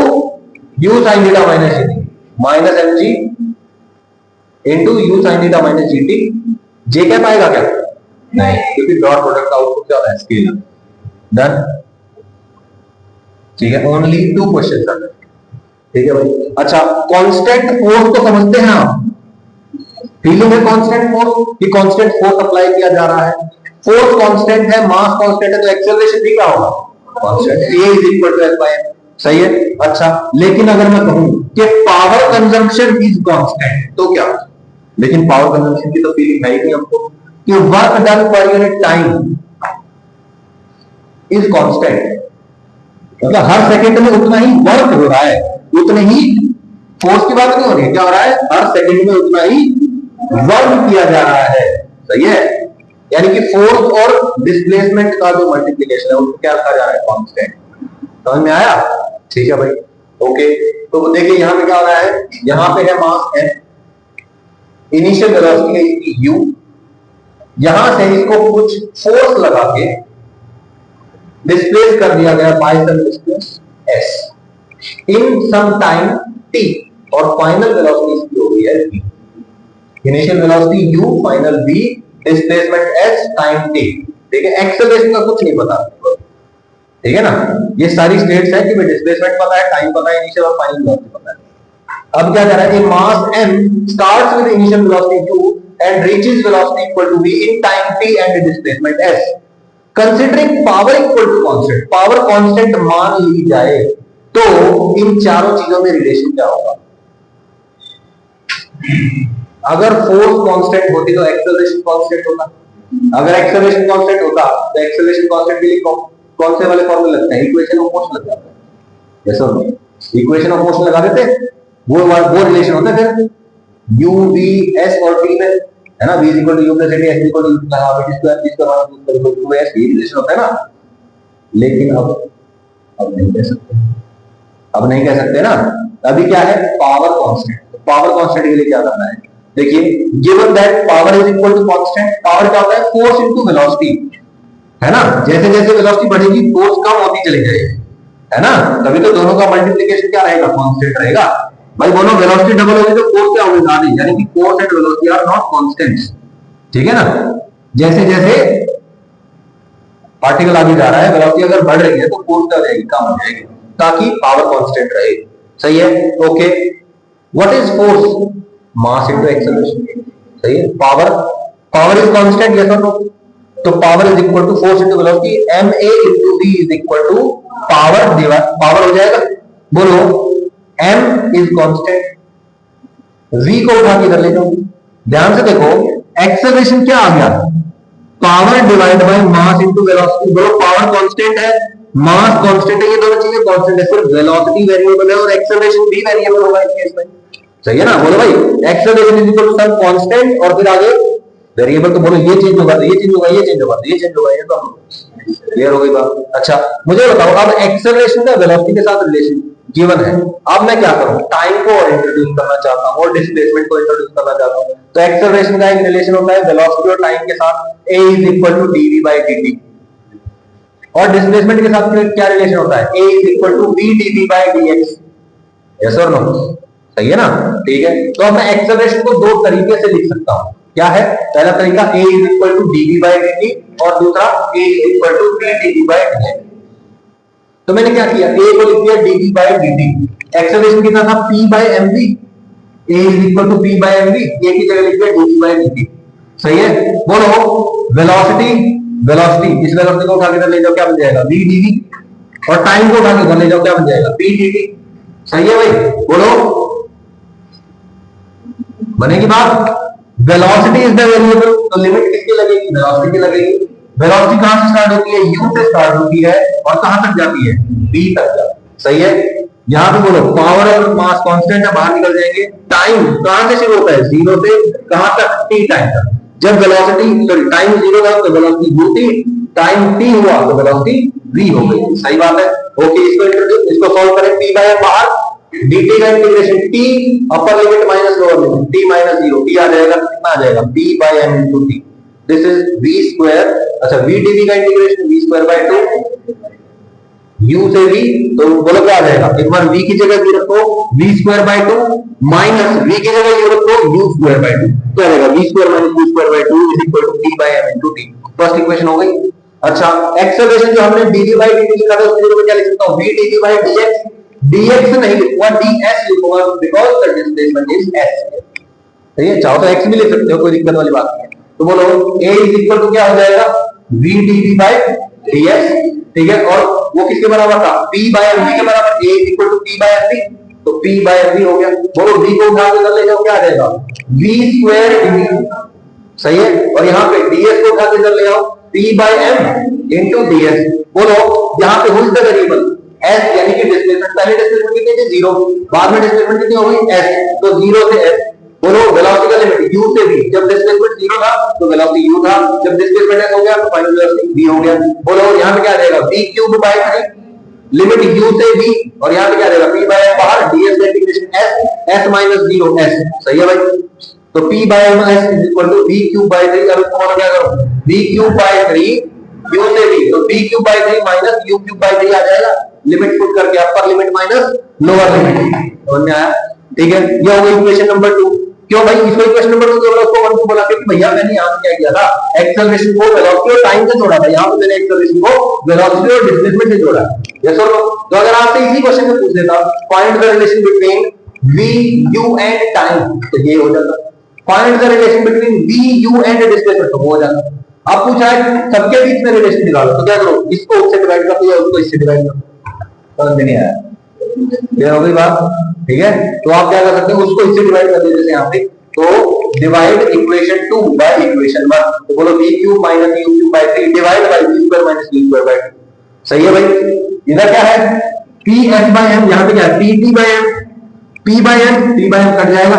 u sin theta minus gt, minus mg into u sin theta minus gt। j cap आएगा क्या? नहीं, क्योंकि डॉट प्रोडक्ट का आउटपुट क्या होता है? स्केलर। डन, ठीक है। ओनली 2 क्वेश्चन आते हैं, ठीक है भाई। अच्छा, कांस्टेंट फोर्स तो समझते हैं आप? फीलिंग है कांस्टेंट फोर्स, कि कांस्टेंट फोर्स अप्लाई किया जा रहा है। फोर्स कांस्टेंट है, मास कांस्टेंट है, तो एक्सेलरेशन भी क्या होगा? Constant. a is equal to f by m। सही है। अच्छा, लेकिन अगर मैं कहूं कि पावर कंजम्पशन इज कांस्टेंट, तो क्या? लेकिन पावर कंजम्पशन की तो फीलिंग है ही नहीं हमको, कि work done per unit time is constant. मतलब हर सेकंड में उतना ही वर्क हो रहा है, उतने ही फोर्स की बात नहीं हो रही है। क्या हो रहा है? हर सेकंड में उतना ही वर्क किया जा रहा है। सही है, यानी कि फोर्स और डिस्प्लेसमेंट का जो मल्टीप्लिकेशन है उसको क्या रखा जा रहा है? कांस्टेंट। समझ में आया? ठीक है भाई, ओके। तो देखिए यहां पे क्या हो रहा है, यहां पे है मास m, इनिशियल वेलोसिटी है इसकी u, यहां से इसको कुछ फोर्स लगा के डिस्प्लेस कर दिया गया बाय सम डिस्टेंस s इन सम टाइम t, और फाइनल वेलोसिटी इसकी हो गई है v। Initial velocity u, final v, displacement s, time t। ठीक है, एक्सेलरेशन का कुछ नहीं पता, ठीक है ना। ये सारी स्टेट्स है कि भाई डिस्प्लेसमेंट पता है, टाइम पता है, इनिशियल और फाइनल वेलोसिटी पता है। अब क्या कह रहा है? Mass m starts with initial velocity u and reaches velocity equal to v in time t and displacement s. Considering power equal to constant, power constant मान ली जाए, तो इन चारों चीजों में रिलेशन क्या होगा? अगर फोर्स कांस्टेंट होती तो एक्सेलरेशन कांस्टेंट होता, अगर एक्सेलरेशन कांस्टेंट होता तो एक्सेलरेशन कांस्टेंट के लिए कौन से वाले फॉर्मूले लगते हैं? इक्वेशन ऑफ मोशन लग जाता है, यस और नो? इक्वेशन ऑफ मोशन लगा देते, वो रिलेशन होता है फिर u v s और t में, है ना? v = u + t, s = u + half t square, इसका मान 2s, ये रिलेशन होता है ना। लेकिन अब नहीं कह सकते, अब नहीं कह सकते ना। अभी क्या है? Power constant. पावर कांस्टेंट के लिए क्या करना है? देखिए, given that power is equal to constant, power क्या होता है? फोर्स इनटू वेलोसिटी, है ना? जैसे जैसे वेलोसिटी बढ़ेगी फोर्स कम होती चली जाएगी, है ना? तभी तो दोनों का मल्टीप्लिकेशन क्या रहेगा? कांस्टेंट रहेगा। भाई दोनों वेलोसिटी डबल होगी तो फोर्स क्या होगी? आधी, यानी कि force and velocity are not constants, ठीक है ना? जैसे जैसे पार्टिकल आगे जा रहा है, वेलोसिटी अगर बढ़ रही है तो फोर्स क्या हो जाएगी? कम हो जाएगी, ताकि पावर कांस्टेंट रहे। सही है? Okay. What is force? Mass into acceleration. सही है? पावर इज कांस्टेंट, यस और नो? तो power is equal to force into velocity, ma into v is equal to power divide power हो जाएगा। बोलो, m इज कांस्टेंट, v को उठा के इधर ले जाओ। ध्यान से देखो, एक्सेलरेशन क्या आ गया? Power divide by mass into velocity. बोलो, पावर कांस्टेंट है, मास कांस्टेंट है, ये दोनों चीजें कांस्टेंट है, सिर्फ वेलोसिटी वेरिएबल है और एक्सेलरेशन भी वेरिएबल होगा इस केस में। सही है ना? बोलो भाई, acceleration is equal to some constant और फिर आगे वेरिएबल, तो बोलो ये चेंज होगा तो ये चेंज होगा, ये चेंज होगा तो ये चेंज होगा। ये तो क्लियर हो गई बात? अच्छा, मुझे बताओ, अब एक्सेलरेशन का वेलोसिटी के साथ रिलेशन गिवन है, अब मैं क्या करूं? टाइम को और इंट्रोड्यूस करना चाहता हूं और डिस्प्लेसमेंट को इंट्रोड्यूस करना चाहता हूं। तो एक्सेलरेशन का एक रिलेशन होता है वेलोसिटी और टाइम के साथ, a is equal to dv/dt, और डिस्प्लेसमेंट के साथ क्या रिलेशन होता है? a is equal to v dv/dx, yes और नो? सही है ना? ठीक है। तो अब मैं एक्सेलरेशन को दो तरीके से लिख सकता हूं। क्या है? पहला तरीका a is equal to dv/dt और दूसरा a is equal to v dv/dx। तो मैंने क्या किया? a को लिख दिया dv/dt, एक्सेलरेशन कितना था? p/mv, a is equal to p/mv, a की जगह लिख दिया dv/dt। सही है? बोलो, वेलोसिटी इस वेलोसिटी को उठा के ले जाओ, क्या बन जाएगा? v dv, और टाइम को उठा के ले जाओ, क्या बन जाएगा? p dt। सही है भाई? बोलो, बनेगी बात? वेलोसिटी इज द वेरिएबल, तो लिमिट किसकी लगेगी? वेलोसिटी की लगेगी। वेलोसिटी कहां से स्टार्ट होती है? u से स्टार्ट होती है और कहां तक जाती है? v तक जाती है। सही है? यहां पे बोलो, पावर और मास कांस्टेंट है, बाहर निकल जाएंगे। टाइम कहां से शुरू होता है? 0 से कहां तक? t टाइम तक। जब वेलोसिटी टाइम 0 था तो वेलोसिटी u थी, टाइम t हुआ तो वेलोसिटी v हो गई। सही बात है? ओके, इसको सॉल्व करें। p बाय बाहर, dt का integration t upper limit minus lower limit, t minus 0, t आ जाएगा, कितना आ जाएगा? p by m into t, this is v square. अच्छा, v dv का integration v square by 2, u से v, तो बोलो क्या आ जाएगा? एक बार v की जगह v रखो, v square by 2 minus v की जगह u रखो, u स्क्वायर बाय 2, क्या आ जाएगा? v square minus u square by 2 is equal to p by m into t। First equation हो गई। अच्छा, एक्सेलरेशन जो हमने dv बाय dt लिखा था उसकी जगह मैं क्या लिख सकता हूं? v dv by dx, dx नहीं लिखूंगा, ds लिखूंगा, because the displacement is s। सही है? चाहो तो x भी लिख सकते हो, कोई दिक्कत वाली बात नहीं है। तो बोलो, a इज इक्वल टू क्या हो जाएगा? v dv बाय dx, ठीक है? और वो किसके बराबर था? p बाय mv के बराबर। a is equal to p by mv, तो p बाय mv हो गया। बोलो, v को उठा के ले जाओ, क्या आ जाएगा? v square dv। सही है? और यहाँ पे ds को उठा के ले आओ, p by m into ds। बोलो, यहाँ पे who is the variable? s, यानी कि डिस्प्लेसमेंट। पहले डिस्प्लेसमेंट कितनी थी? 0, बाद में डिस्प्लेसमेंट कितनी हो गई? s, तो 0 से s। बोलो, वेलोसिटी का लिमिट u से v, जब डिस्प्लेसमेंट 0 था तो वेलोसिटी u था, जब डिस्प्लेसमेंट s हो गया तो फाइनल वेलोसिटी v हो गया। बोलो, यहाँ पे क्या आ जाएगा? v cube by 3, limit u से v, और यहाँ पे क्या आ जाएगा? p बाय बाहर, ds का इंटीग्रेशन s माइनस 0 s। सही है भाई? तो p by s is equal to v cube by 3। अब इसको मैं क्या करूं? v क्यूब बाय 3 u से v, तो v cube by 3 minus u cube by 3 आ जाएगा, लिमिट पुट करके upper limit minus lower limit. समझ में आया? ठीक है? ये हो गई इक्वेशन नंबर 2। क्यों भाई इसको इक्वेशन नंबर 2 बोला? उसको 1 बोला क्योंकि भैया मैंने यहां क्या किया था? एक्सेलरेशन को वेलोसिटी और टाइम से जोड़ा था। यहां पे मैंने एक्सेलरेशन को वेलोसिटी और डिस्प्लेसमेंट से जोड़ा। यस और नो? तो अगर आपसे इसी क्वेश्चन में पूछ देता, find the relation between v u and time, तो ये हो जाता। Find the relation between v u and displacement, तो हो जाता। अब पूछा है सबके बीच में रिलेशन निकालो, तो क्या करो? इसको उससे डिवाइड कर दो या उसको इससे डिवाइड कर दो। समझ में नहीं आया? क्लियर हो गई बात? ठीक है, तो आप क्या कर सकते हैं, उसको इससे डिवाइड कर दीजिए जैसे यहाँ पे, तो डिवाइड इक्वेशन 2 बाय इक्वेशन 1, तो बोलो v cube minus u cube by 3 divide by v square minus u square by 2। सही है भाई? इधर क्या है, p s बाय m, यहाँ पे क्या है p t by m, p by m cut जाएगा,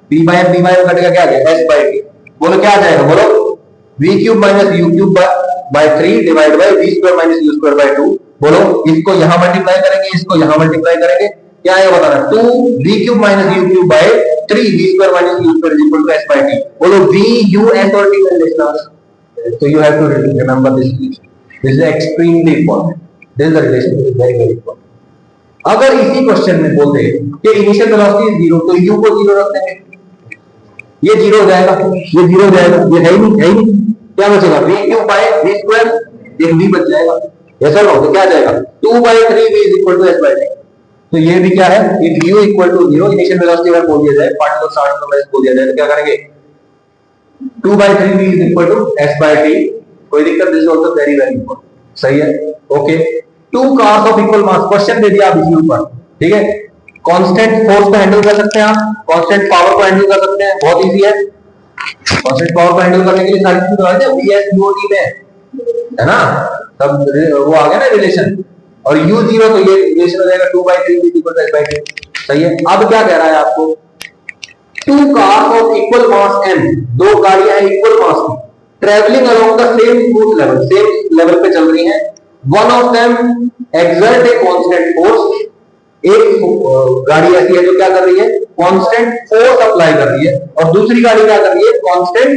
p बाय m कटेगा, क्या आ जाएगा s बाय t। बोलो क्या आ जाएगा, बोलो v cube minus u cube by 3 divide by v square minus u square by 2। बोलो इसको यहां मल्टीप्लाई करेंगे, इसको यहां मल्टीप्लाई करेंगे, क्या है बताना, 2 v cube minus u cube by 3 v square minus u square is equal to s by t। बोलो v u s और t का relation, so you have to remember this relation, this is extremely important, this is the relation which is very very important। अगर इसी question में बोल दे कि initial velocity is 0, तो u को 0 रख देंगे, ये 0 हो जाएगा, ये 0 हो जाएगा, ये है ही नहीं, क्या बचेगा v cube bye v square, एक v बच जाएगा, ऐसा ना हो तो क्या आ जाएगा 2 by 3v is equal to s by t। तो ये भी क्या है, if u equal to 0 initial velocity अगर बोल दिया जाए, पार्टिकल स्टार्ट फ्रॉम s बोल दिया जाए, तो क्या करेंगे 2 by 3v is equal to s by t, कोई दिक्कत, this is also very very important. सही है, okay. Two cars of equal mass, question दे दिया आप इसके ऊपर, ठीक है, कांस्टेंट फोर्स को हैंडल कर सकते हैं आप, कांस्टेंट पावर को हैंडल कर सकते हैं, बहुत इजी है। कांस्टेंट पावर को हैंडल करने के लिए सारी चीजें आ जाए vs ut में, है ना, तब वो आ गया ना रिलेशन, और u0 तो ये रिलेशन हो जाएगा 2 by 3v is equal to s by t। सही है, अब क्या कह रहा है आपको, two cars of equal mass m, दो गाड़ियां हैं इक्वल मास की, travelling along the same smooth level, same level पे चल रही हैं, one of them exert a constant force, एक गाड़ी ऐसी है जो क्या कर रही है, कांस्टेंट फोर्स अप्लाई कर रही है, और दूसरी गाड़ी क्या कर रही है, कांस्टेंट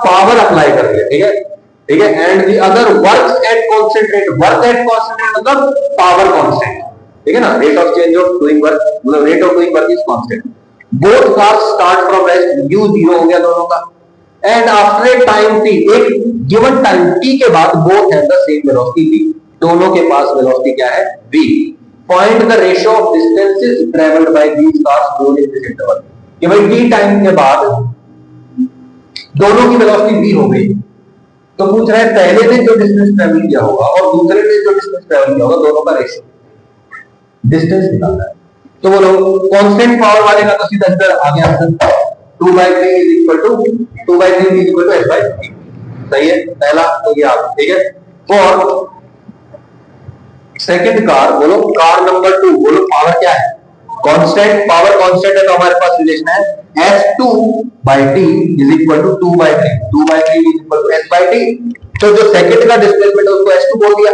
पावर अप्लाई कर रही है, ठीक है, ठीक है, and the other works at constant rate, work at constant rate मतलब पावर कांस्टेंट, ठीक है ना, rate of change of doing work मतलब rate of doing work is constant. Both cars start from rest, u 0 हो गया दोनों का, and after a time t, एक गिवन टाइम t के बाद both have the same velocity v, दोनों के पास वेलोसिटी क्या है v। Find the ratio of distances travelled by these cars during this interval, कि भाई t टाइम के बाद दोनों की वेलोसिटी v हो गई, तो पूछ रहा है पहले ने जो डिस्टेंस ट्रेवल किया होगा और दूसरे ने जो डिस्टेंस ट्रेवल किया होगा, दोनों का रेशियो डिस्टेंस निकालना है। तो बोलो कांस्टेंट पावर वाले का तो सीधा इधर आ गया answer, 2 by 3 is equal to 2 by 3 is equal to s by 3। सही है, पहला हो गया, ठीक है। और सेकंड कार, बोलो कार नंबर 2, बोलो पावर क्या है, कांस्टेंट, पावर कांस्टेंट है तो हमारे पास रिलेशन है s2 by t is equal to 2 by 3, 2 by 3 is equal to s by t। तो जो सेकंड का डिस्प्लेसमेंट है उसको s2 बोल दिया,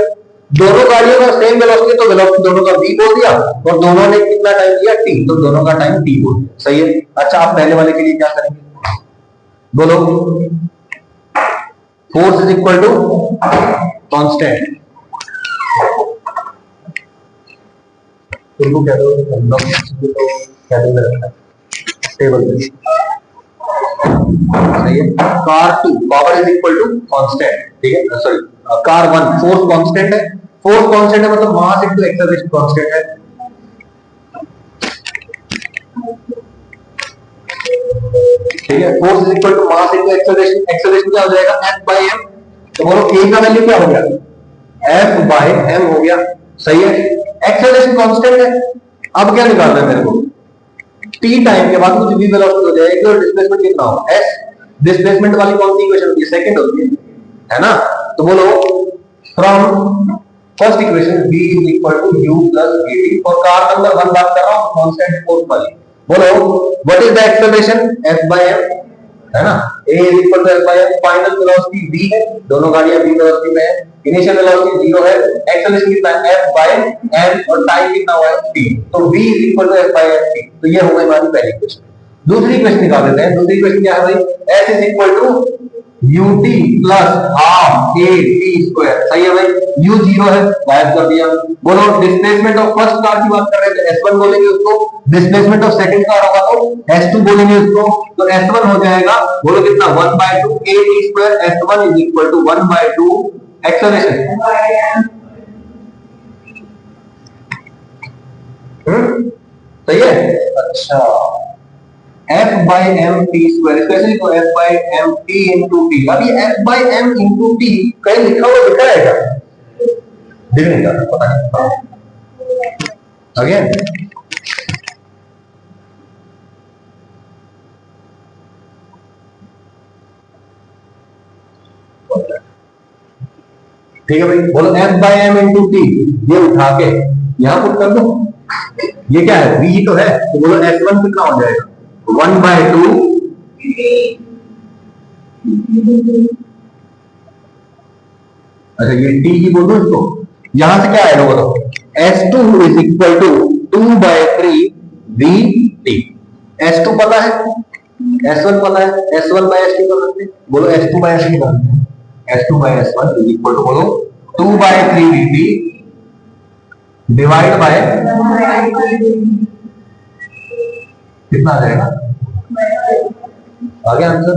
दोनों गाड़ियों का सेम वेलोसिटी तो वेलोसिटी दोनों का v बोल दिया, और दोनों ने कितना टाइम दिया t, तो दोनों का टाइम t बोल दिया। सही है, अच्छा आप पहले वाले के लिए क्या करेंगे, बोलो force is equal to constant, इनको कह दो हम लोग तो कह देंगे रखना टेबल पे। सही है, car 2 power is equal to constant, ठीक है, सॉरी कार 1 फोर्स कांस्टेंट है, फोर्स कांस्टेंट है मतलब मास इनटू एक्सेलरेशन कांस्टेंट है, ठीक है, force is equal to mass into acceleration, acceleration क्या हो जाएगा f by m, तो बोलो a का वैल्यू क्या हो गया, f by m हो गया। सही है, एक्सेलरेशन कांस्टेंट है, अब क्या निकालना है मेरे को, t टाइम के बाद कुछ v वेलोसिटी हो जाएगी और डिस्प्लेसमेंट कितना हो s, डिस्प्लेसमेंट वाली कौन सी इक्वेशन होती है, सेकंड होती है ना, तो बोलो from first equation v is equal to u plus at, और कार नंबर 1 बात कर रहा हूं कांस्टेंट फोर्स वाली, बोलो what is the acceleration f by m, है ना, a is equal to f by m, final velocity v है, दोनों गाड़ियां v वेलोसिटी में है, इनिशियल वेलोसिटी 0 है, एक्सेलरेशन कितना है f by m, और टाइम कितना हुआ है t, तो v is equal to f by m। तो ये हो गई हमारी पहली इक्वेशन। दूसरी इक्वेशन निकाल लेते हैं, दूसरी इक्वेशन क्या है भाई, s is equal to ut plus half a t square. सही है भाई, u 0 है, गायब कर दिया। बोलो डिस्प्लेसमेंट ऑफ फर्स्ट कार की बात कर रहे थे, s1 बोलेंगे उसको, डिस्प्लेसमेंट ऑफ सेकंड कार होगा तो s2 बोलेंगे उसको, तो s1 हो जाएगा, बोलो कितना 1/2 a t square, s1 is equal to 1/2 acceleration. सही है, अच्छा f by m t square, specially तो f by m t into t, अब ये f by m into t कहीं लिखा हुआ दिख रहा है क्या, दिख नहीं रहा, पता नहीं। अगेन ठीक है भाई, बोलो F by m into t, ये उठा के यहां पुट कर दो। ये क्या है, V तो है, तो बोलो S1 कितना हो जाएगा, 1/2। अच्छा ये T ही बोल दो इसको, यहां से क्या आएगा बोलो, S2 is equal to 2/3 VT। S2 पता है, S1 पता है, S1 बाय S2 कर सकते हैं, बोलो S2 बाय S2 कर सकते हैं। S2 by S1 is equal to बोलो 2/3 VT डिवाइड बाय कितना आ जाएगा, आ गया आंसर।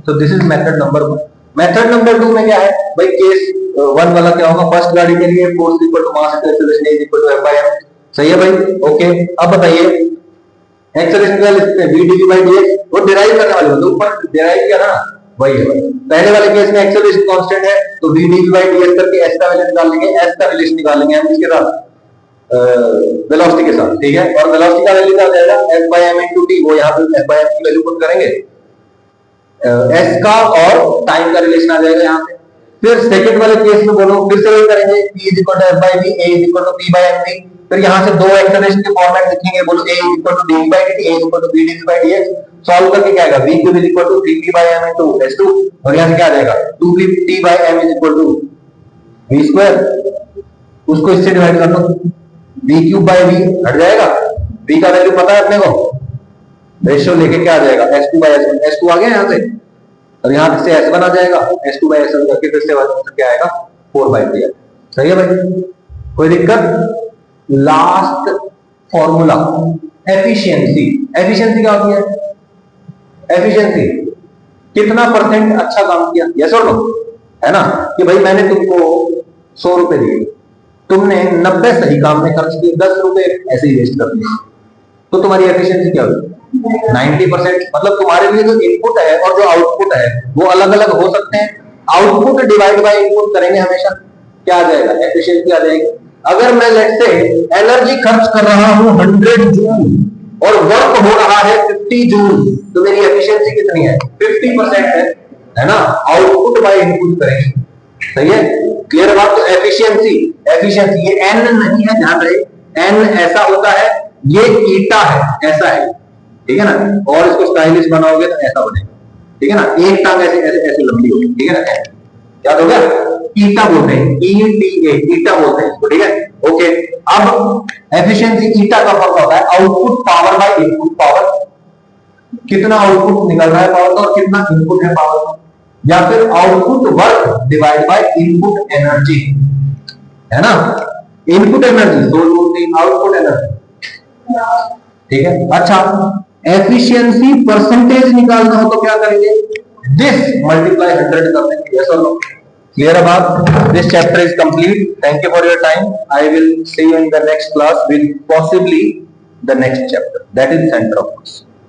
तो this is method number 1। Method number 2 में क्या है भाई, केस 1 वाला क्या होगा, फर्स्ट गाड़ी के लिए force equal to mass acceleration is equal to F by m। सही है भाई, ओके। अब बताइए एक्सेलरेशन का लिखते हैं, v dv by dx, वो डिराइव करने वाले होते हैं, ऊपर डिराइव किया ना वही है। पहले वाले केस में एक्सेलरेशन कांस्टेंट है, तो v dv by dx करके s का वैल्यू निकाल लेंगे, s का रिलेशन निकाल लेंगे हम किसके साथ, वेलोसिटी के साथ, ठीक है। और वेलोसिटी का वैल्यू क्या आ जाएगा, f by m into t, वो यहाँ पे f by m की वैल्यू पुट करेंगे, s का और टाइम का रिलेशन आ जाएगा यहाँ पे। फिर सेकंड वाले केस में बोलो, फिर से वही करेंगे, p is equal to f by v, a is equal to p by mv। फिर यहाँ से दो एक्सेलरेशन के फॉर्मेट लिखेंगे, बोलो a is equal to dv by dt, a is equal to v dv by dx। Solve करके क्या आएगा, v cube is equal to 3p by m into s2, और यहाँ से क्या आ जाएगा, 2p by m is equal to v square। उसको इससे डिवाइड कर दो, v cube by v हट जाएगा, v का वैल्यू पता है अपने को, रेशियो लेके क्या आ जाएगा, s2 by s1, s2 आ गया यहाँ से, और यहाँ से s1 आ जाएगा, s2 by s1 करके फिर से क्या आएगा, 4/3। सही है भाई, कोई दिक्कत। Last formula efficiency. एफिशिएंसी क्या होती है, एफिशिएंसी कितना परसेंट अच्छा काम किया, यस और नो, है ना, कि भाई मैंने तुमको 100 रुपए दिए, तुमने 90 सही काम में खर्च किए, 10 रुपए ऐसे ही वेस्ट कर दिए, तो तुम्हारी एफिशिएंसी क्या होगी, 90%। मतलब तुम्हारे लिए जो इनपुट है और जो आउटपुट है वो अलग अलग हो सकते हैं, आउटपुट डिवाइड बाय इनपुट करेंगे हमेशा, क्या आ जाएगा, एफिशिएंसी आ जाएगी। अगर मैं लेट्स से एनर्जी खर्च कर रहा हूं 100 जूल और वर्क हो रहा है 50 जूल, तो मेरी एफिशिएंसी कितनी है, 50% है ना। आउटपुट बाय इनपुट करेंगे, सही है, क्लियर बात। तो एफिशिएंसी, एफिशिएंसी ये एन नहीं है, ध्यान रहे, एन ऐसा होता है, ये ईटा है, ऐसा है, ठीक है ना, और इसको स्टाइलिश बनाओगे तो ऐसा बनेगा, ठीक है ना, एक टांग ऐसे ऐसे ऐसे लंबी होगी, ठीक है ना, याद हो गया, ईटा बोलते हैं, ETA, ईटा बोलते हैं इसको, ठीक है, ओके। अब एफिशिएंसी ईटा का फॉर्मूला होता है output power by input power, कितना आउटपुट निकल रहा है पावर का और कितना इनपुट है पावर का, या फिर output work divide by input energy, है ना, इनपुट एनर्जी 2 2 3, आउटपुट एनर्जी, ठीक है। अच्छा, एफिशिएंसी परसेंटेज निकालना हो तो क्या करेंगे, दिस मल्टीप्लाई 100 कर देंगे, यस और no, clear about this chapter is complete. Thank you for your time. I will see you in the next class with possibly the next chapter, that is center of force.